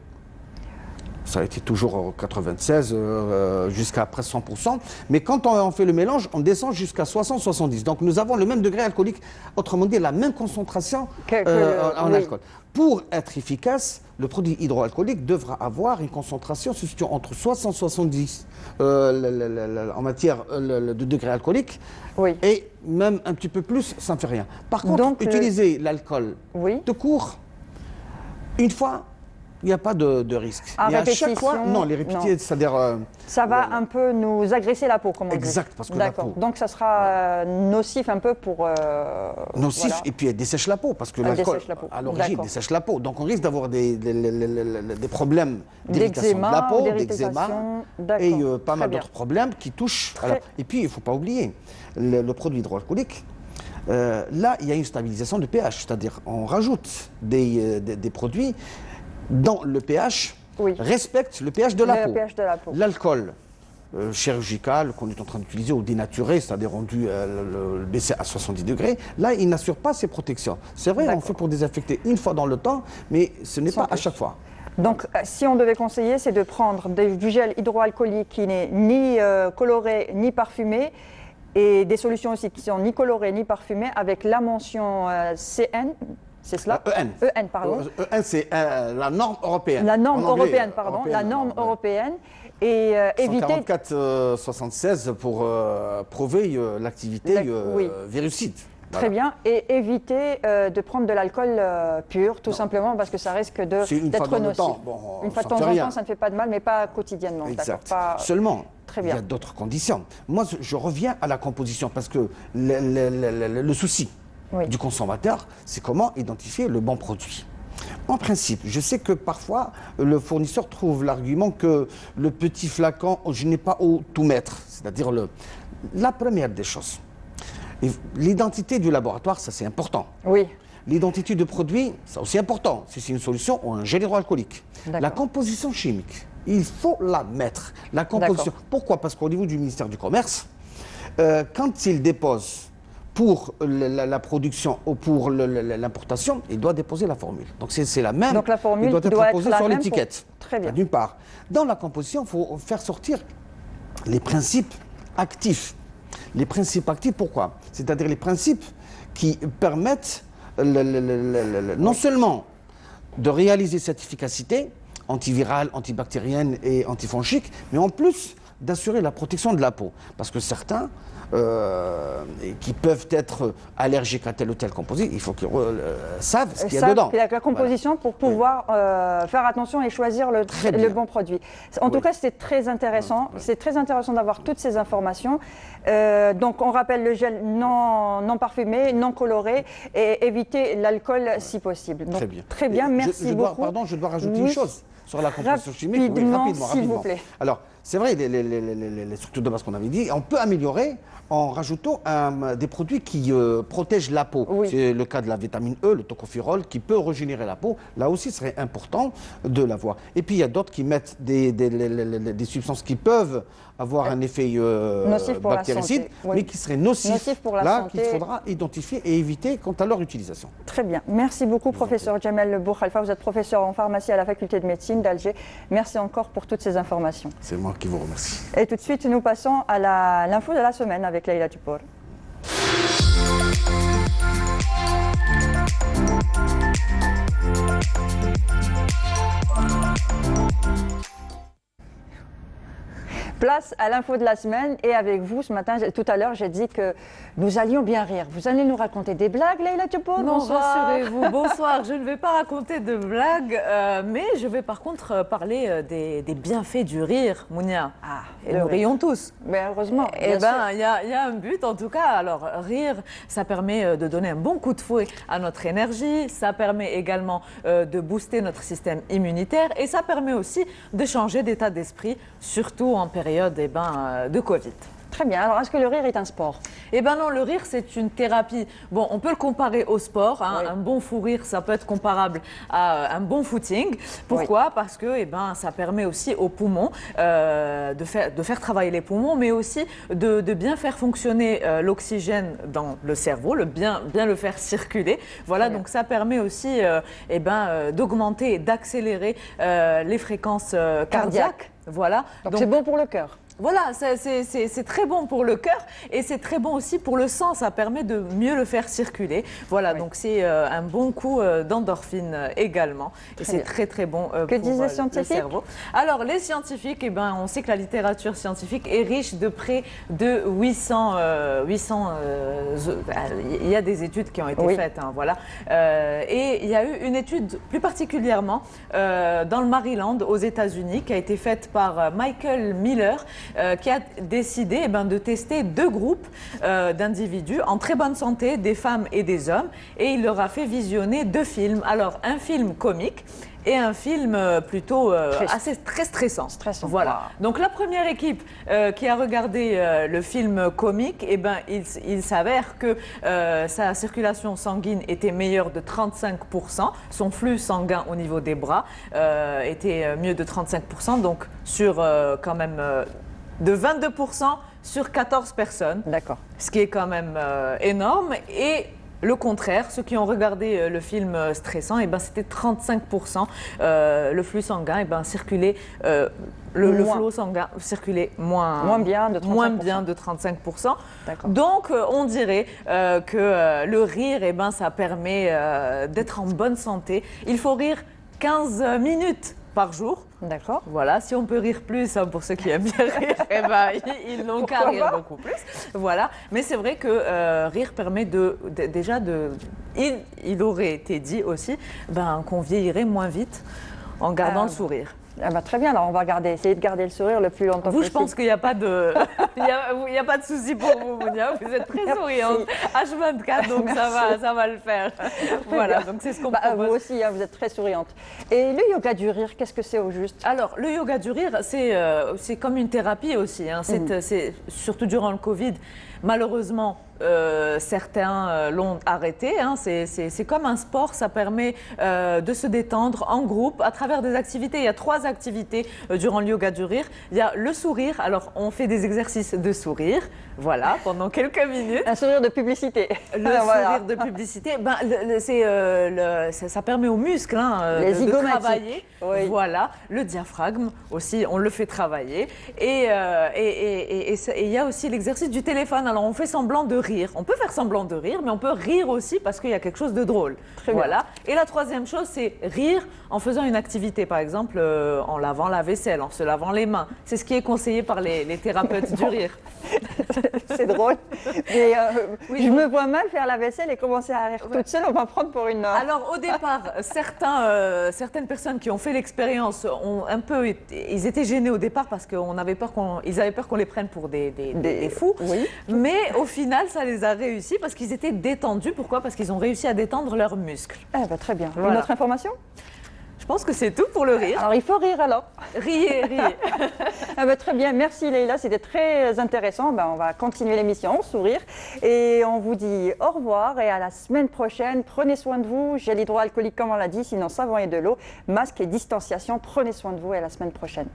[SPEAKER 9] Ça a été toujours 96 jusqu'à presque 100%. Mais quand on fait le mélange, on descend jusqu'à 60-70. Donc nous avons le même degré alcoolique, autrement dit la même concentration en alcool. Pour être efficace, le produit hydroalcoolique devra avoir une concentration se situant entre 60 et 70 en matière de degré alcoolique. Et même un petit peu plus, ça ne fait rien. Par contre, donc, utiliser l'alcool de court, une fois, il n'y a pas de risque.
[SPEAKER 1] À répétition,
[SPEAKER 9] chaque fois, non, les répétitions, c'est-à-dire...
[SPEAKER 1] ça va un peu nous agresser la peau, comme on dit.
[SPEAKER 9] Exact, parce que la peau...
[SPEAKER 1] Donc ça sera nocif un peu pour...
[SPEAKER 9] nocif, et puis elle dessèche la peau, parce que l'alcool, à l'origine, dessèche la peau. Donc on risque d'avoir des problèmes d'irritation de la peau, d'eczéma, et pas mal d'autres problèmes qui touchent à la peau. Et puis, il ne faut pas oublier, le produit hydroalcoolique, là, il y a une stabilisation de pH, c'est-à-dire on rajoute des produits dans le pH, respecte le pH de la peau. L'alcool chirurgical qu'on est en train d'utiliser ou dénaturé, c'est-à-dire rendu baissé à 70 degrés, là, il n'assure pas ces protections. C'est vrai, on fait pour désinfecter une fois dans le temps, mais ce n'est pas à chaque fois.
[SPEAKER 1] Donc, si on devait conseiller, c'est de prendre du gel hydroalcoolique qui n'est ni coloré ni parfumé, et des solutions aussi qui sont ni colorées ni parfumées, avec la mention CN. C'est cela?
[SPEAKER 9] EN.
[SPEAKER 1] EN, pardon.
[SPEAKER 9] EN, c'est la norme européenne.
[SPEAKER 1] La norme européenne, pardon. La norme européenne. Et éviter...
[SPEAKER 9] 144-76 pour prouver l'activité virucide.
[SPEAKER 1] Très bien. Et éviter de prendre de l'alcool pur, tout simplement, parce que ça risque d'être nocif. Une fois de temps en temps, ça ne fait pas de mal, mais pas quotidiennement.
[SPEAKER 9] Exact. Seulement, il y a d'autres conditions. Moi, je reviens à la composition, parce que le souci du consommateur, c'est comment identifier le bon produit. En principe, je sais que parfois, le fournisseur trouve l'argument que le petit flacon, je n'ai pas où tout mettre. C'est-à-dire la première des choses. L'identité du laboratoire, ça c'est important. L'identité du produit, c'est aussi important, si c'est une solution ou un gel hydroalcoolique. La composition chimique, il faut la mettre. La composition. Pourquoi? Parce qu'au niveau du ministère du Commerce, quand il dépose pour la production ou pour l'importation, il doit déposer la formule. Donc c'est la même.
[SPEAKER 1] Donc la formule
[SPEAKER 9] doit être apposée sur l'étiquette.
[SPEAKER 1] Très bien.
[SPEAKER 9] D'une part. Dans la composition, il faut faire sortir les principes actifs. Les principes actifs, pourquoi? C'est-à-dire les principes qui permettent non seulement de réaliser cette efficacité antivirale, antibactérienne et antifongique, mais en plus d'assurer la protection de la peau. Parce que certains qui peuvent être allergiques à tel ou tel composé, il faut qu'ils savent ce qu'il y a dedans.
[SPEAKER 1] La composition pour pouvoir faire attention et choisir le bon produit. En tout cas, c'est très intéressant. C'est très intéressant d'avoir toutes ces informations. Donc, on rappelle le gel non parfumé, non coloré et éviter l'alcool si possible. Donc, très bien, merci beaucoup.
[SPEAKER 9] Pardon, je dois rajouter une chose sur la composition chimique.
[SPEAKER 1] Rapidement, s'il vous plaît.
[SPEAKER 9] Alors, c'est vrai, les structures de base qu'on avait dit, on peut améliorer en rajoutant des produits qui protègent la peau. C'est le cas de la vitamine E, le tocopherol, qui peut régénérer la peau. Là aussi, ce serait important de l'avoir. Et puis, il y a d'autres qui mettent des substances qui peuvent avoir un effet bactéricide, mais qui seraient nocifs
[SPEAKER 1] pour la
[SPEAKER 9] là,
[SPEAKER 1] santé.
[SPEAKER 9] qu'il faudra identifier et éviter quant à leur utilisation.
[SPEAKER 1] Très bien. Merci beaucoup, professeur Djamel Boukhalfa. Vous êtes professeur en pharmacie à la faculté de médecine d'Alger. Merci encore pour toutes ces informations.
[SPEAKER 9] C'est moi qui vous remercie.
[SPEAKER 1] Et tout de suite, nous passons à l'info de la semaine avec Leïla Tupor. Place à l'info de la semaine et avec vous ce matin, tout à l'heure j'ai dit que nous allions bien rire. Vous allez nous raconter des blagues, Leïla Tupor?
[SPEAKER 10] Non, rassurez-vous, bonsoir. Je ne vais pas raconter de blagues, mais je vais par contre parler des bienfaits du rire, Mounia. Et nous rions tous.
[SPEAKER 1] Mais heureusement.
[SPEAKER 10] Eh bien, il y a un but en tout cas. Alors, rire, ça permet de donner un bon coup de fouet à notre énergie, ça permet également de booster notre système immunitaire et ça permet aussi de changer d'état d'esprit, surtout en période de Covid.
[SPEAKER 1] très bien. Alors, est-ce que le rire est un sport?
[SPEAKER 10] Eh bien non, le rire, c'est une thérapie. Bon, on peut le comparer au sport. Hein. Oui. Un bon fou rire, ça peut être comparable à un bon footing. Pourquoi? Oui. Parce que ça permet aussi aux poumons de faire travailler les poumons, mais aussi de bien faire fonctionner l'oxygène dans le cerveau, bien le faire circuler. Voilà, donc ça permet aussi d'augmenter et d'accélérer les fréquences cardiaques. Voilà.
[SPEAKER 1] Donc c'est bon pour le cœur.
[SPEAKER 10] Voilà, c'est très bon pour le cœur et c'est très bon aussi pour le sang, ça permet de mieux le faire circuler. Voilà, oui. Donc c'est un bon coup d'endorphine également et c'est très bon
[SPEAKER 1] pour les scientifiques?
[SPEAKER 10] Le cerveau. Alors les scientifiques, on sait que la littérature scientifique est riche de près de 800 il y a des études qui ont été faites, hein, voilà. Et il y a eu une étude plus particulièrement dans le Maryland aux États-Unis qui a été faite par Michael Miller, qui a décidé de tester 2 groupes d'individus en très bonne santé, des femmes et des hommes, et il leur a fait visionner 2 films. Alors, un film comique et un film plutôt très stressant. Voilà. Donc la première équipe qui a regardé le film comique, il s'avère que sa circulation sanguine était meilleure de 35%, son flux sanguin au niveau des bras était mieux de 35%, donc sur quand même de 22% sur 14 personnes.
[SPEAKER 1] D'accord.
[SPEAKER 10] Ce qui est quand même énorme. Et le contraire, ceux qui ont regardé le film stressant, c'était 35%. Le flux sanguin circulait, le flot sanguin circulait moins
[SPEAKER 1] bien de 35%.
[SPEAKER 10] Moins bien de 35%. Donc on dirait que le rire, ça permet d'être en bonne santé. Il faut rire 15 minutes par jour.
[SPEAKER 1] D'accord.
[SPEAKER 10] Voilà, si on peut rire plus, hein, pour ceux qui aiment bien rire, ils n'ont qu'à rire beaucoup plus. Voilà, mais c'est vrai que rire permet il aurait été dit aussi qu'on vieillirait moins vite en gardant le sourire.
[SPEAKER 1] Très bien, alors on va essayer de garder le sourire le plus longtemps possible.
[SPEAKER 10] Je pense qu'il n'y a pas de, il y a pas de souci pour vous, Mounia. Vous êtes très souriante, H24, donc ça va le faire. Voilà, donc c'est ce qu'on propose.
[SPEAKER 1] Vous aussi, hein, vous êtes très souriante. Et le yoga du rire, qu'est-ce que c'est au juste?
[SPEAKER 10] Alors, le yoga du rire, c'est comme une thérapie aussi. Hein. C'est surtout durant le Covid. Malheureusement, certains l'ont arrêté. Hein. C'est comme un sport, ça permet de se détendre en groupe à travers des activités. Il y a 3 activités durant le yoga du rire. Il y a le sourire, alors on fait des exercices de sourire, voilà, pendant quelques minutes.
[SPEAKER 1] Un sourire de publicité.
[SPEAKER 10] Le sourire de publicité, ça permet aux muscles de travailler. Oui. Voilà, le diaphragme aussi, on le fait travailler. Et il y a aussi l'exercice du téléphone. Alors on fait semblant de rire. On peut faire semblant de rire, mais on peut rire aussi parce qu'il y a quelque chose de drôle. Voilà. Et la 3e chose, c'est rire en faisant une activité, par exemple en lavant la vaisselle, en se lavant les mains. C'est ce qui est conseillé par les thérapeutes du rire.
[SPEAKER 1] C'est drôle. Mais je me vois mal faire la vaisselle et commencer à rire toute seule. On va prendre pour une...
[SPEAKER 10] Alors au départ, certaines personnes qui ont fait l'expérience ils étaient gênés au départ parce qu'ils avaient peur qu'on les prenne pour des fous.
[SPEAKER 1] Oui.
[SPEAKER 10] Mais au final, ça les a réussi parce qu'ils étaient détendus. Pourquoi? Parce qu'ils ont réussi à détendre leurs muscles.
[SPEAKER 1] Très bien. Voilà. Une autre information?
[SPEAKER 10] Je pense que c'est tout pour le rire.
[SPEAKER 1] Alors il faut rire alors.
[SPEAKER 10] Riez.
[SPEAKER 1] Très bien, merci Leïla, c'était très intéressant. On va continuer l'émission, sourire. Et on vous dit au revoir et à la semaine prochaine. Prenez soin de vous, gel hydroalcoolique comme on l'a dit, sinon savon et de l'eau, masque et distanciation. Prenez soin de vous et à la semaine prochaine.